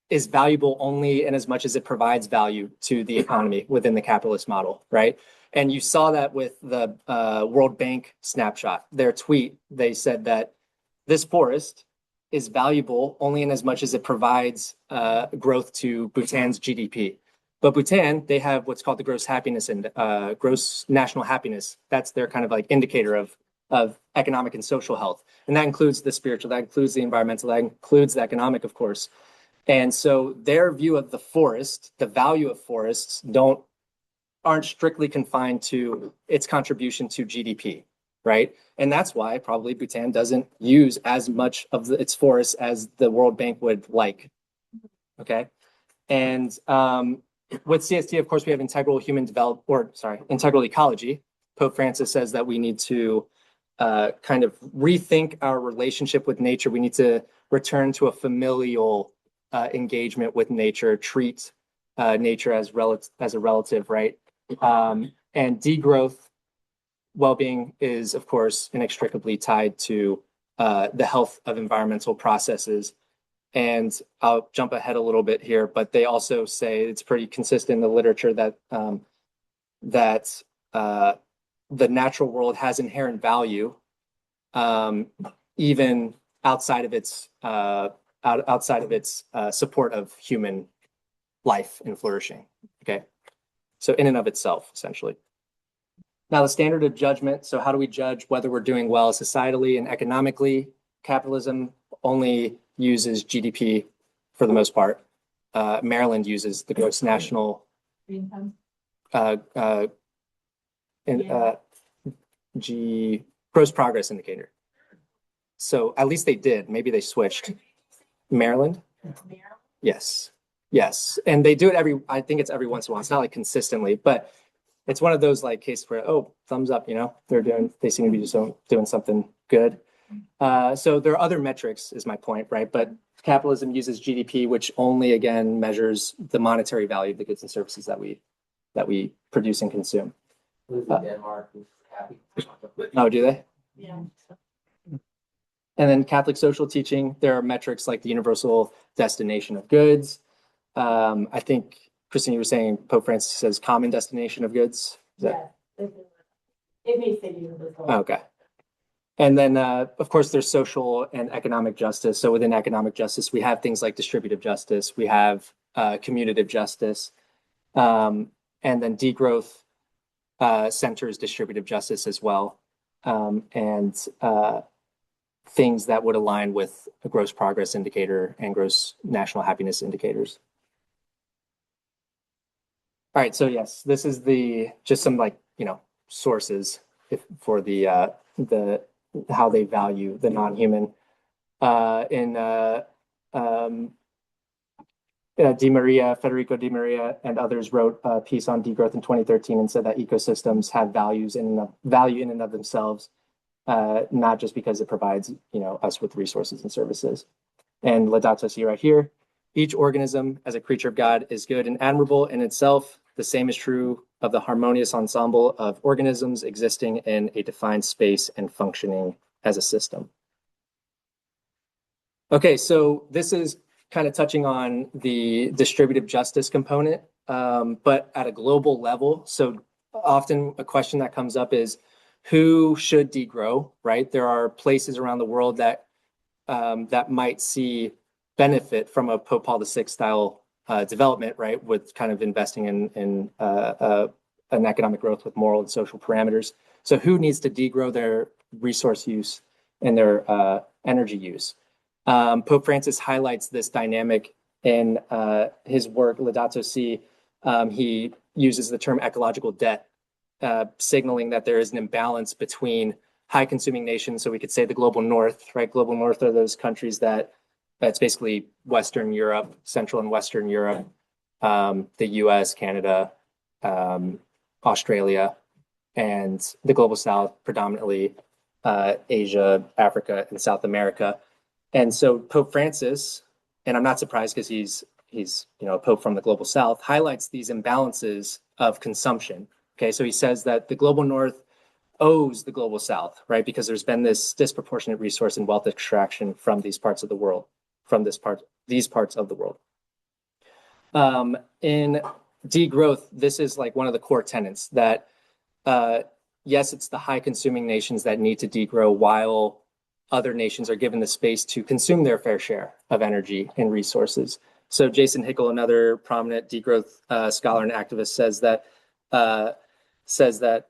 is valuable only in as much as it provides value to the economy within the capitalist model, right? And you saw that with the World Bank snapshot. Their tweet, they said that this forest is valuable only in as much as it provides growth to Bhutan's GDP. But Bhutan, they have what's called the gross happiness and gross national happiness. That's their kind of like indicator of economic and social health. And that includes the spiritual, that includes the environmental, that includes the economic, of course. And so their view of the forest, the value of forests, aren't strictly confined to its contribution to GDP, right? And that's why probably Bhutan doesn't use as much of its forests as the World Bank would like, okay? And with CST, of course, we have integral ecology. Pope Francis says that we need to kind of rethink our relationship with nature. We need to return to a familial engagement with nature, treat nature as a relative, right? And degrowth well-being is, of course, inextricably tied to the health of environmental processes. And I'll jump ahead a little bit here, but they also say it's pretty consistent in the literature that the natural world has inherent value, even outside of its support of human life and flourishing. Okay, so in and of itself, essentially. Now, the standard of judgment. So, how do we judge whether we're doing well societally and economically? Capitalism only uses GDP for the most part. Maryland uses the gross national gross progress indicator. So at least they did. Maybe they switched. Maryland? Yes. Yes. And they do it I think it's every once in a while. It's not like consistently, but it's one of those like cases where, oh, thumbs up, they seem to be just doing something good. So there are other metrics is my point, right? But capitalism uses GDP, which only again measures the monetary value of the goods and services that we produce and consume. Denmark is happy. Oh, do they? Yeah. And then Catholic social teaching, there are metrics like the universal destination of goods. I think, Christine, you were saying Pope Francis says common destination of goods. Yes, it may say universal. Okay. And then, of course, there's social and economic justice. So within economic justice, we have things like distributive justice. We have commutative justice. And then degrowth centers distributive justice as well. And things that would align with a gross progress indicator and gross national happiness indicators. All right, so yes, this is just some sources for the how they value the non-human. Federico Di Maria and others wrote a piece on degrowth in 2013 and said that ecosystems have value in and of themselves, not just because it provides us with resources and services. And Laudato Si right here, each organism as a creature of God is good and admirable in itself. The same is true of the harmonious ensemble of organisms existing in a defined space and functioning as a system. Okay, so this is kind of touching on the distributive justice component, but at a global level. So often a question that comes up is, who should degrow, right? There are places around the world that might see benefit from a Pope Paul VI style development, right? With kind of investing in an economic growth with moral and social parameters. So who needs to degrow their resource use and their energy use? Pope Francis highlights this dynamic in his work, Laudato Si. He uses the term ecological debt, signaling that there is an imbalance between high consuming nations. So we could say the global north, right? Global north are those countries that's basically Western Europe, Central and Western Europe, the US, Canada, Australia, and the global south, predominantly Asia, Africa, and South America. And so Pope Francis, and I'm not surprised because he's a pope from the global south, highlights these imbalances of consumption. Okay, so he says that the global north owes the global south, right? Because there's been this disproportionate resource and wealth extraction from these parts of the world, these parts of the world. In degrowth, this is like one of the core tenets that, yes, it's the high consuming nations that need to degrow while other nations are given the space to consume their fair share of energy and resources. So Jason Hickel, another prominent degrowth scholar and activist, says that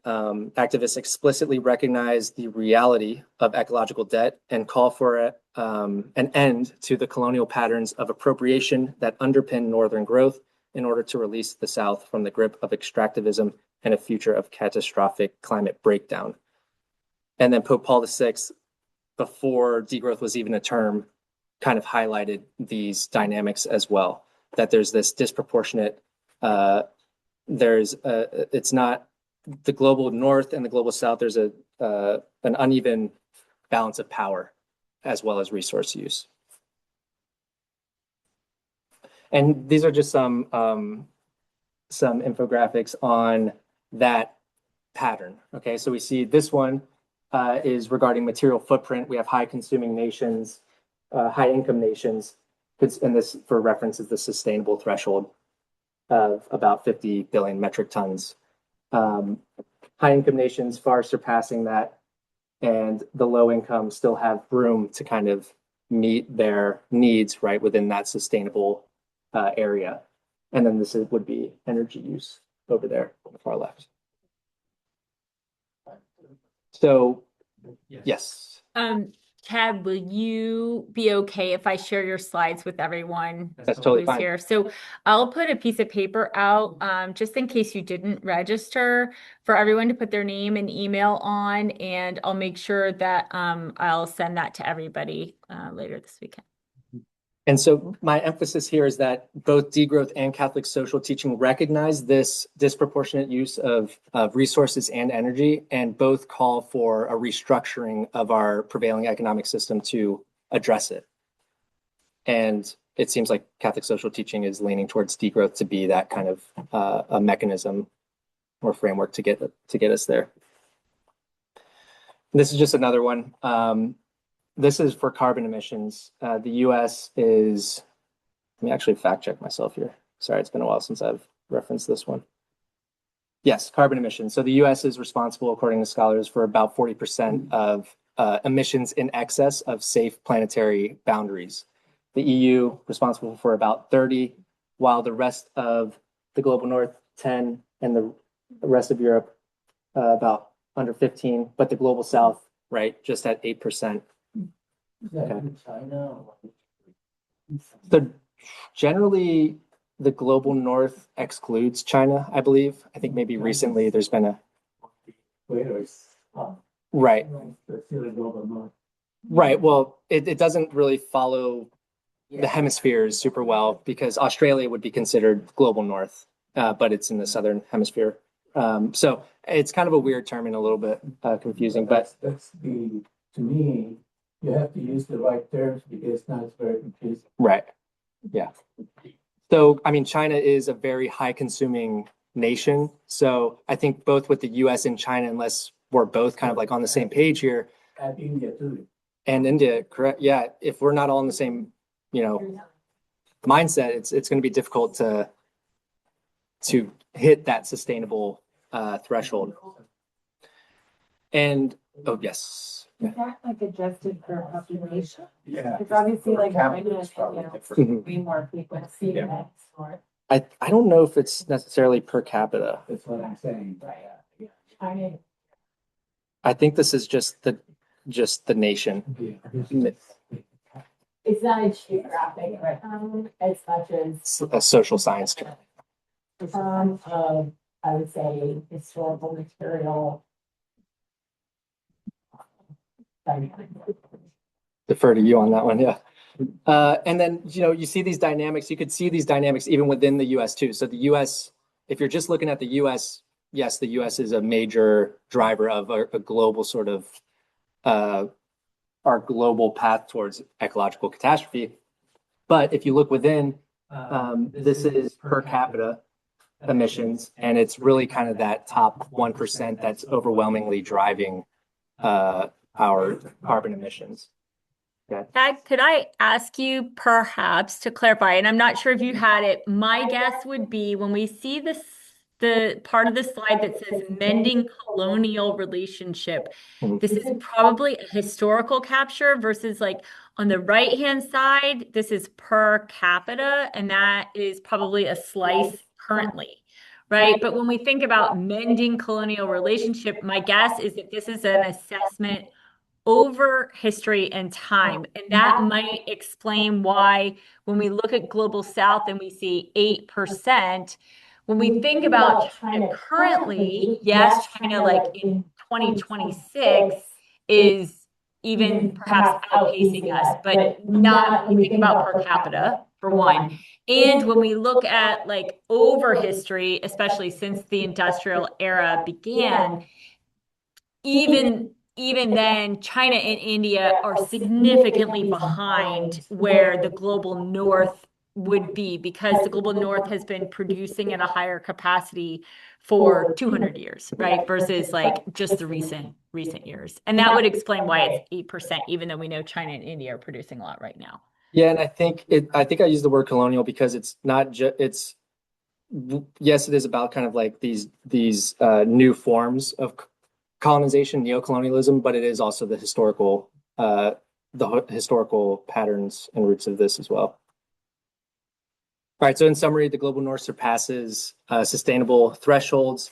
activists explicitly recognize the reality of ecological debt and call for an end to the colonial patterns of appropriation that underpin Northern growth in order to release the South from the grip of extractivism and a future of catastrophic climate breakdown. And then Pope Paul VI, before degrowth was even a term, kind of highlighted these dynamics as well, that there's this disproportionate, it's not the global north and the global south, there's an uneven balance of power as well as resource use. And these are just some infographics on that pattern. Okay, so we see this one is regarding material footprint. We have high consuming nations, high income nations, and this for reference is the sustainable threshold of about 50 billion metric tons. high income nations far surpassing that, and the low income still have room to kind of meet their needs right within that sustainable area. And then would be energy use over there on the far left. So, yes. Chad, will you be okay if I share your slides with everyone That's totally who's fine. here? So I'll put a piece of paper out, just in case you didn't register, for everyone to put their name and email on, and I'll make sure that I'll send that to everybody later this weekend. And so my emphasis here is that both degrowth and Catholic social teaching recognize this disproportionate use of resources and energy, and both call for a restructuring of our prevailing economic system to address it. And it seems like Catholic social teaching is leaning towards degrowth to be that kind of a mechanism or framework to get us there. This is just another one. This is for carbon emissions. The US is, let me actually fact check myself here. Sorry, it's been a while since I've referenced this one. Yes, carbon emissions. So the US is responsible, according to scholars, for about 40% of emissions in excess of safe planetary boundaries. The EU responsible for about 30, while the rest of the global north, 10, and the rest of Europe, about under 15, but the global south, right, just at 8%. Okay. China. So generally, the global north excludes China, I believe. I think maybe recently there's been a right. Right. Well, it doesn't really follow the hemispheres super well because Australia would be considered global north, but it's in the southern hemisphere. So it's kind of a weird term and a little bit confusing. But That's to me, you have to use the right terms because now it's very confusing. right. Yeah. So, I mean, China is a very high consuming nation. So I think both with the US and China, unless we're both kind of like on the same page here. And India too. And India, correct. Yeah. If we're not all in the same, mindset, it's going to be difficult to hit that sustainable threshold. And, oh, yes. Is that like adjusted per population? Yeah. It's obviously like Capital is probably different. way more people see that. I don't know if it's necessarily per capita. That's what I'm saying. I think this is just the nation. It's not a geographic, right? As much as It's a social science term. I would say historical material. Defer to you on that one, yeah. And then, you see these dynamics. You could see these dynamics even within the US too. So the US, if you're just looking at the US, yes, the US is a major driver of a global sort of our global path towards ecological catastrophe. But if you look within, this is per capita emissions, and it's really kind of that top 1% that's overwhelmingly driving our carbon emissions. Okay. Chad, could I ask you perhaps to clarify, and I'm not sure if you had it, my guess would be when we see this, the part of the slide that says mending colonial relationship, this is probably a historical capture versus like on the right-hand side, this is per capita, and that is probably a slice currently, right? But when we think about mending colonial relationship, my guess is that this is an assessment over history and time. And that might explain why when we look at Global South and we see 8%, when we think about China currently, yes, China like in 2026 is even perhaps outpacing us, but not when we think about per capita, for one. And when we look at like over history, especially since the industrial era began, even then, China and India are significantly behind where the global north would be because the global north has been producing at a higher capacity for 200 years, right? Versus like just the recent years. And that would explain why it's 8%, even though we know China and India are producing a lot right now. Yeah, and I think I used the word colonial because it's not just yes, it is about kind of like these new forms of colonization, neocolonialism, but it is also the historical patterns and roots of this as well. All right, so in summary, the global north surpasses sustainable thresholds,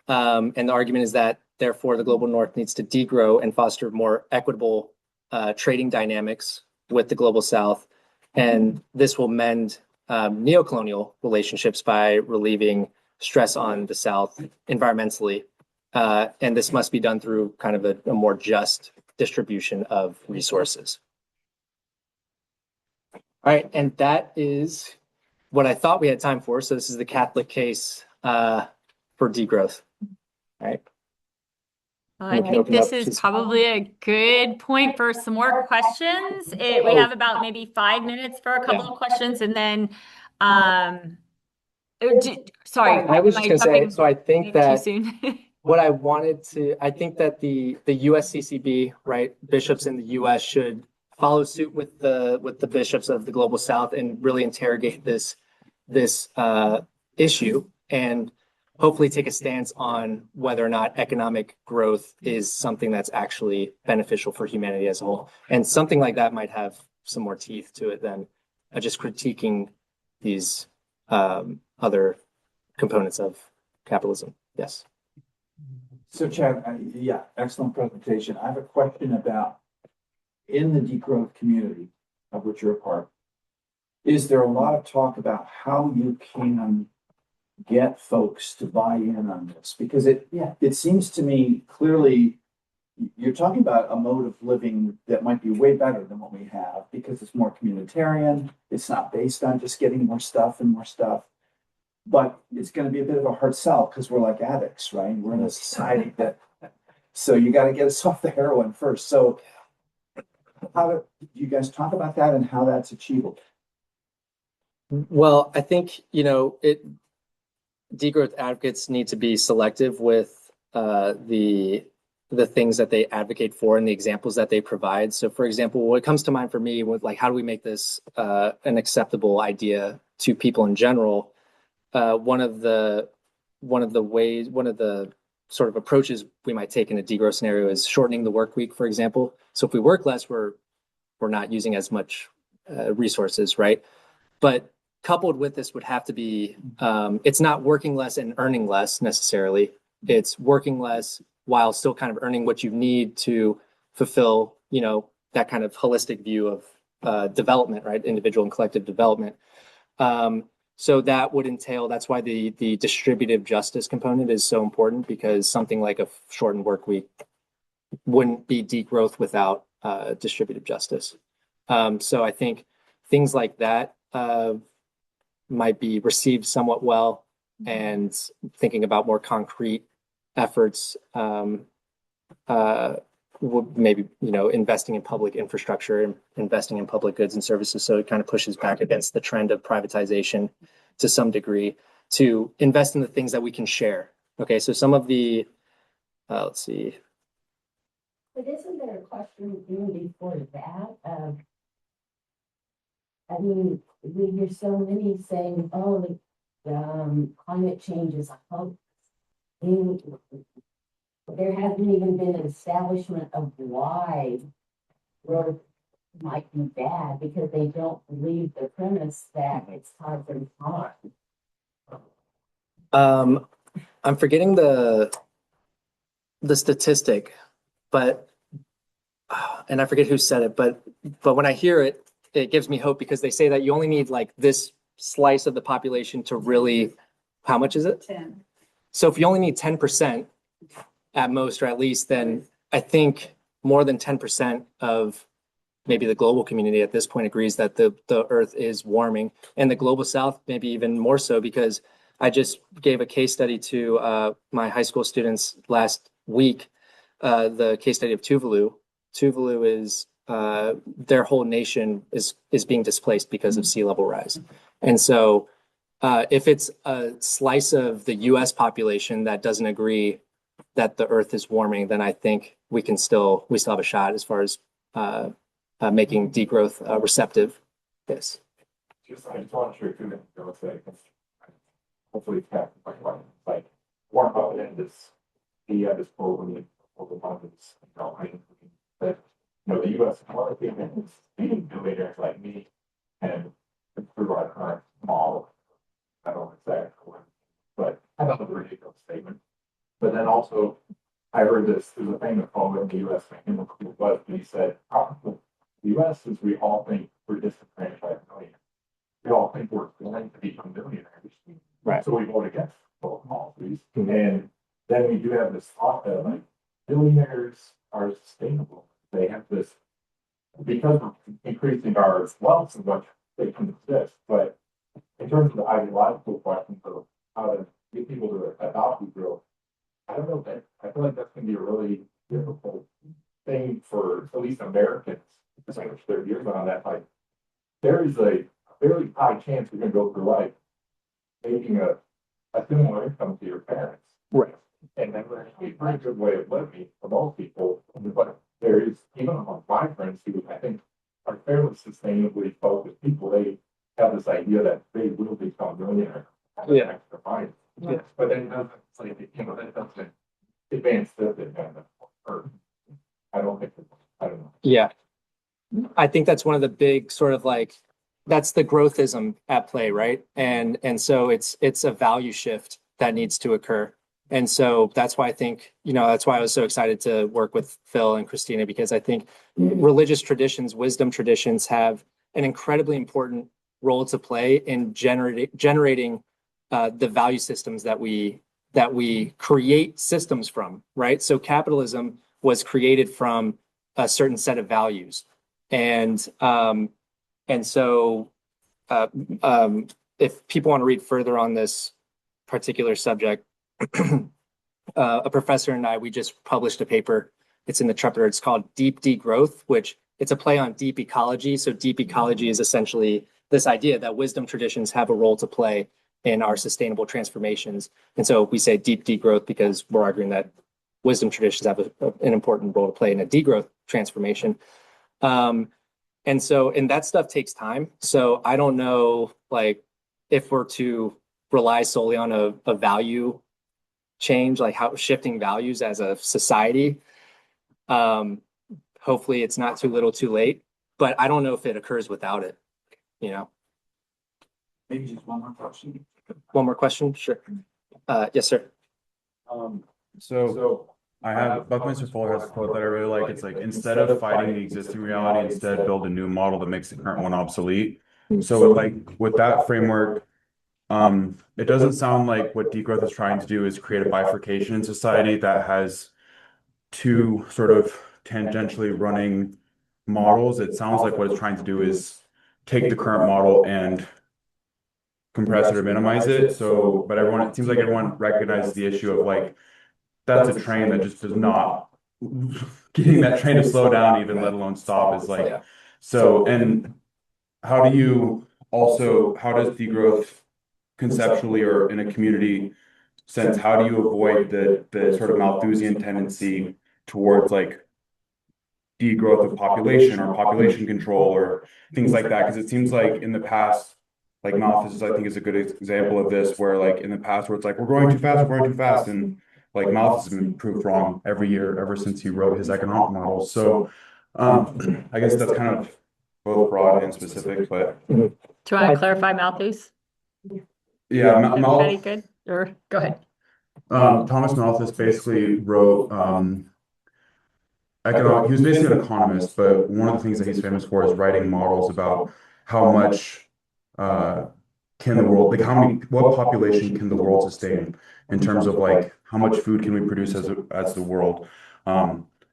and the argument is that therefore the global north needs to degrow and foster more equitable trading dynamics with the global south, and this will mend neocolonial relationships by relieving stress on the south environmentally, and this must be done through kind of a more just distribution of resources. All right, and that is what I thought we had time for. So this is the Catholic case for degrowth. All right. Well, I think this is probably a good point for some more questions. We have about maybe 5 minutes for a couple of questions, and then, sorry, I was just going to say, so I think that too soon. I think that the USCCB, right, bishops in the US should follow suit with the bishops of the global south and really interrogate this issue and hopefully take a stance on whether or not economic growth is something that's actually beneficial for humanity as a whole. And something like that might have some more teeth to it than just critiquing these other components of capitalism. Yes. So Chad, yeah, excellent presentation. I have a question about in the degrowth community of which you're a part, is there a lot of talk about how you can get folks to buy in on this? Because it seems to me clearly you're talking about a mode of living that might be way better than what we have because it's more communitarian. It's not based on just getting more stuff and more stuff. But it's going to be a bit of a hard sell because we're like addicts, right? We're in a society that, so you got to get us off the heroin first. So how do you guys talk about that and how that's achievable? Well, I think, degrowth advocates need to be selective with the things that they advocate for and the examples that they provide. So for example, what comes to mind for me with like, how do we make this an acceptable idea to people in general? One of the sort of approaches we might take in a degrowth scenario is shortening the work week, for example. So if we work less, we're not using as much resources, right? But coupled with this would have to be, it's not working less and earning less necessarily. It's working less while still kind of earning what you need to fulfill, that kind of holistic view of development, right? Individual and collective development. So that would entail, that's why the distributive justice component is so important, because something like a shortened work week wouldn't be degrowth without distributive justice. So I think things like that might be received somewhat well, and thinking about more concrete efforts, maybe, investing in public infrastructure and investing in public goods and services. So it kind of pushes back against the trend of privatization to some degree, to invest in the things that we can share. Okay, so some of the, let's see. But isn't there a question even before that? I mean, we hear so many saying, "Oh, climate change is a hoax." There hasn't even been an establishment of why growth might be bad, because they don't believe the premise that it's causing harm. I'm forgetting the statistic, but and I forget who said it, but when I hear it, it gives me hope, because they say that you only need like this slice of the population to really, how much is it? 10. So if you only need 10% at most, or at least, then I think more than 10% of maybe the global community at this point agrees that the earth is warming, and the global south maybe even more so, because I just gave a case study to my high school students last week, the case study of Tuvalu. Tuvalu is their whole nation is being displaced because of sea level rise. And so if it's a slice of the US population that doesn't agree that the earth is warming, then I think we still have a shot as far as making degrowth receptive. Yes. I just want to share two things. hopefully it's kept, like Warren Buffett and this, he had this quote when he over abundance, that, the US economy is feeding billionaires like me and through our current model. I don't know exactly, but I thought it was a ridiculous statement. But then also, I heard this, there's a famous quote in the US, I can't remember who it was, but he said, the US is we all think we're disenfranchised millionaires. We all think we're going to become millionaires. Right. So we vote against both policies. And then we do have this thought that like billionaires are sustainable. They have this, because we're increasing our wealth and what they can exist. But in terms of the ideological questions of how to get people to adopt these growth, I don't know that, I feel like that's gonna be a really difficult thing for at least Americans, especially their views on that. Like, there is a very high chance you're gonna go through life making a similar income to your parents. Right. And that's actually a pretty good way of living for most people. But there is, even among my friends who I think are fairly sustainably focused people, they have this idea that they will become millionaires. Yeah. Yeah. But then it's like, that doesn't advance the agenda. Or I don't think, I don't know. Yeah. I think that's one of the big sort of like, that's the growthism at play, right? And so it's a value shift that needs to occur. And so that's why I think, that's why I was so excited to work with Phil and Christina, because I think religious traditions, wisdom traditions have an incredibly important role to play in generating the value systems that we create systems from, right? So capitalism was created from a certain set of values. And so if people want to read further on this particular subject, a professor and we just published a paper. It's in the Trumpeter. It's called Deep Degrowth, which it's a play on deep ecology. So deep ecology is essentially this idea that wisdom traditions have a role to play in our sustainable transformations. And so we say deep degrowth because we're arguing that wisdom traditions have an important role to play in a degrowth transformation. And that stuff takes time. So I don't know, like, if we're to rely solely on a value change, like how shifting values as a society. Hopefully it's not too little too late, but I don't know if it occurs without it, Maybe just one more question. One more question? Sure. Yes, sir. So I have Buckminster Fuller has a quote that I really like. It's like, instead of fighting the existing reality, instead build a new model that makes the current one obsolete. So with that framework, it doesn't sound like what degrowth is trying to do is create a bifurcation in society that has two sort of tangentially running models. It sounds like what it's trying to do is take the current model and compress it or minimize it. So, but it seems like everyone recognizes the issue of like, that's a train that just does not, getting that train to slow down even, let alone stop, is like, so, and how does degrowth conceptually or in a community sense, how do you avoid the sort of Malthusian tendency towards like degrowth of population or population control or things like that? Because it seems like in the past, like Malthus, I think, is a good example of this, where like in the past where it's like, we're growing too fast, and like Malthus has been proved wrong every year ever since he wrote his economic models. So I guess that's kind of both broad and specific, but Do you want to clarify Malthus? yeah, Everybody good? Or go ahead. Thomas Malthus basically wrote he was basically an economist, but one of the things that he's famous for is writing models about how much can the world, like what population can the world sustain in terms of like how much food can we produce as the world,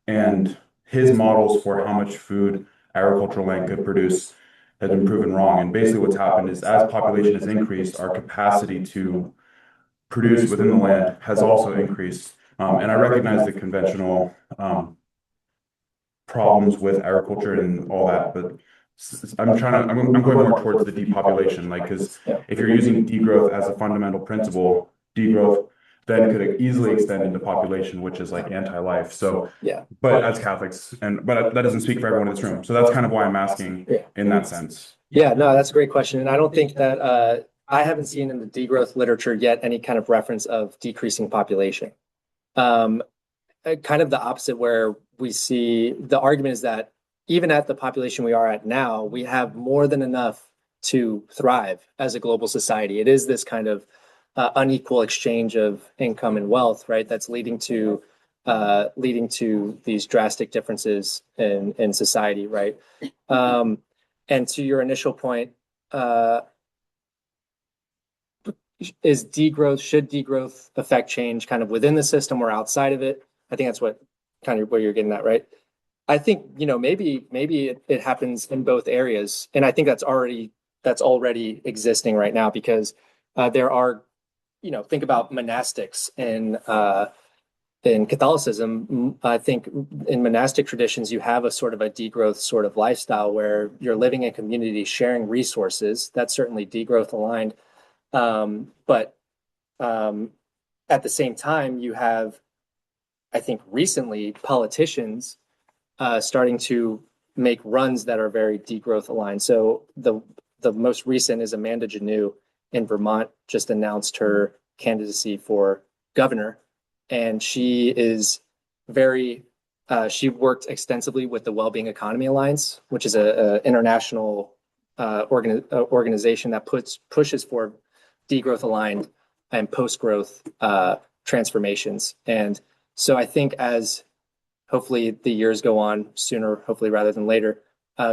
and his models for how much food agricultural land could produce has been proven wrong. And basically what's happened is, as population has increased, our capacity to produce within the land has also increased. And I recognize the conventional problems with agriculture and all that, but I'm going more towards the depopulation, like, because if you're using degrowth as a fundamental principle, degrowth then could easily extend into population, which is like anti-life. So, but as Catholics, but that doesn't speak for everyone in this room. So that's kind of why I'm asking in that sense. Yeah, no, that's a great question. And I don't think that I haven't seen in the degrowth literature yet any kind of reference of decreasing population. Um, Kind of the opposite, where we see the argument is that even at the population we are at now, we have more than enough to thrive as a global society. It is this kind of unequal exchange of income and wealth, right? That's leading to these drastic differences in society, right? And to your initial point, should degrowth affect change kind of within the system or outside of it? I think that's what kind of where you're getting at, right? I think, maybe it happens in both areas. And I think that's already existing right now, because there are, think about monastics in Catholicism. I think in monastic traditions, you have a sort of a degrowth sort of lifestyle where you're living in community, sharing resources. That's certainly degrowth aligned. But at the same time, you have, I think, recently politicians starting to make runs that are very degrowth aligned. So the most recent is Amanda Janeau in Vermont just announced her candidacy for governor, and she is she worked extensively with the Wellbeing Economy Alliance, which is a international organization that pushes for degrowth aligned and post growth transformations. And so I think as hopefully the years go on, sooner, hopefully rather than later,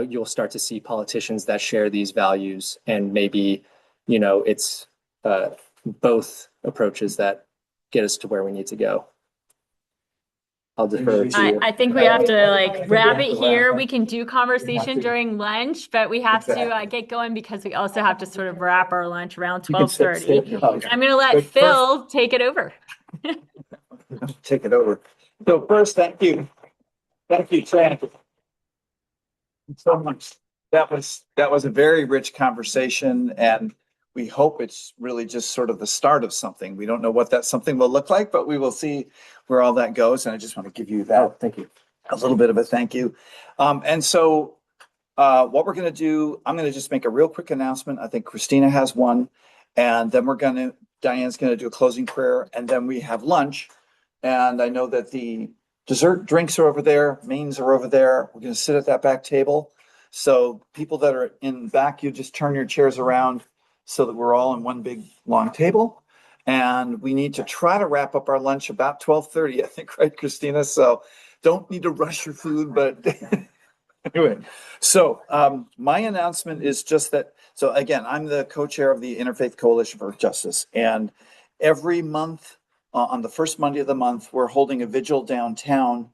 you'll start to see politicians that share these values, and maybe, it's both approaches that get us to where we need to go. I'll defer to you. I think we have to wrap it here. We can do conversation during lunch, but we have to get going because we also have to sort of wrap our lunch around 12:30. I'm going to let Phil take it over. Take it over. So first, thank you, Chad, so much. That was a very rich conversation, and we hope it's really just sort of the start of something. We don't know what that something will look like, but we will see where all that goes. And I just want to give you that. Thank you. A little bit of a thank you. And so what we're going to do, I'm going to just make a real quick announcement. I think Christina has one, and then Diane's going to do a closing prayer, and then we have lunch. And I know that the dessert drinks are over there, mains are over there. We're going to sit at that back table. So people that are in back, you just turn your chairs around so that we're all on one big long table. And we need to try to wrap up our lunch about 12:30, I think, right, Christina? So don't need to rush your food, but anyway. So my announcement is just that. So again, I'm the co-chair of the Interfaith Coalition for Earth Justice. And every month, on the first Monday of the month, we're holding a vigil downtown,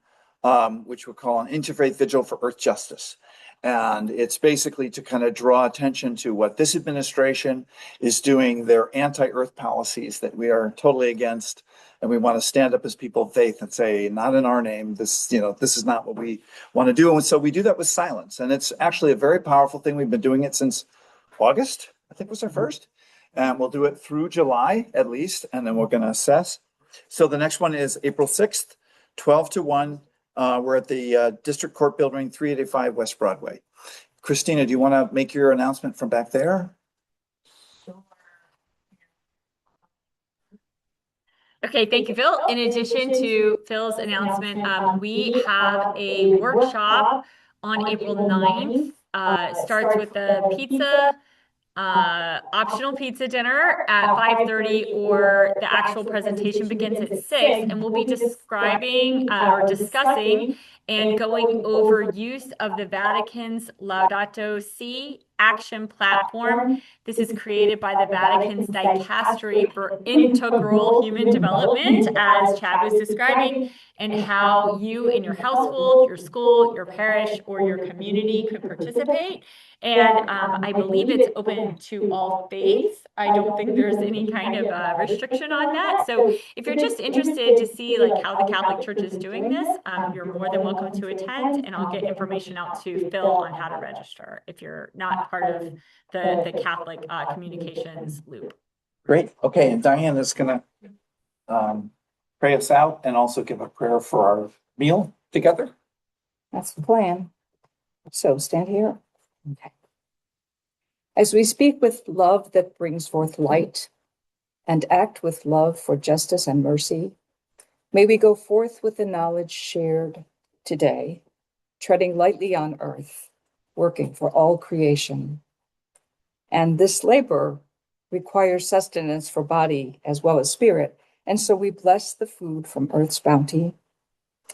which we'll call an Interfaith Vigil for Earth Justice. And it's basically to kind of draw attention to what this administration is doing, their anti-Earth policies that we are totally against. And we want to stand up as people of faith and say, not in our name, this is not what we want to do. And so we do that with silence. And it's actually a very powerful thing. We've been doing it since August, I think was our first. And we'll do it through July at least. And then we're going to assess. So the next one is April 6th, 12 to 1. We're at the District Court Building, 385 West Broadway. Christina, do you want to make your announcement from back there? Okay, thank you, Phil. In addition to Phil's announcement, we have a workshop on April 9th. Starts with the pizza, optional pizza dinner at 5:30, or the actual presentation begins at 6, and we'll be describing or discussing and going over use of the Vatican's Laudato Si action platform. This is created by the Vatican's Dicastery for Integral Human Development, as Chad was describing, and how you in your household, your school, your parish, or your community could participate. And I believe it's open to all faiths. I don't think there's any kind of restriction on that. So if you're just interested to see how the Catholic Church is doing this, you're more than welcome to attend, and I'll get information out to Phil on how to register if you're not part of the Catholic communications loop. Great. Okay. And Diane is going to pray us out and also give a prayer for our meal together. That's the plan. So stand here. Okay. As we speak with love that brings forth light and act with love for justice and mercy, may we go forth with the knowledge shared today, treading lightly on earth, working for all creation. And this labor requires sustenance for body as well as spirit. And so we bless the food from earth's bounty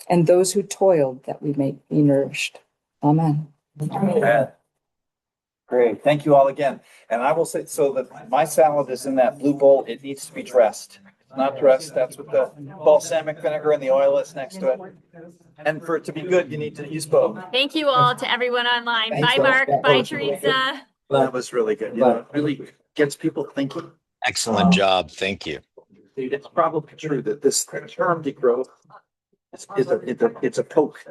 and those who toiled that we may be nourished. Amen. Amen. Great, thank you all again. And I will say, so that my salad is in that blue bowl, it needs to be dressed. It's not dressed, that's with the balsamic vinegar and the oil is next to it. And for it to be good, you need to use both. Thank you all to everyone online. Thanks, Bye, Bill. Mark. That Bye, was really good. Teresa. That was really good. You know, it really gets people thinking. Excellent job. Thank you. It's probably true that this term degrowth it's a poke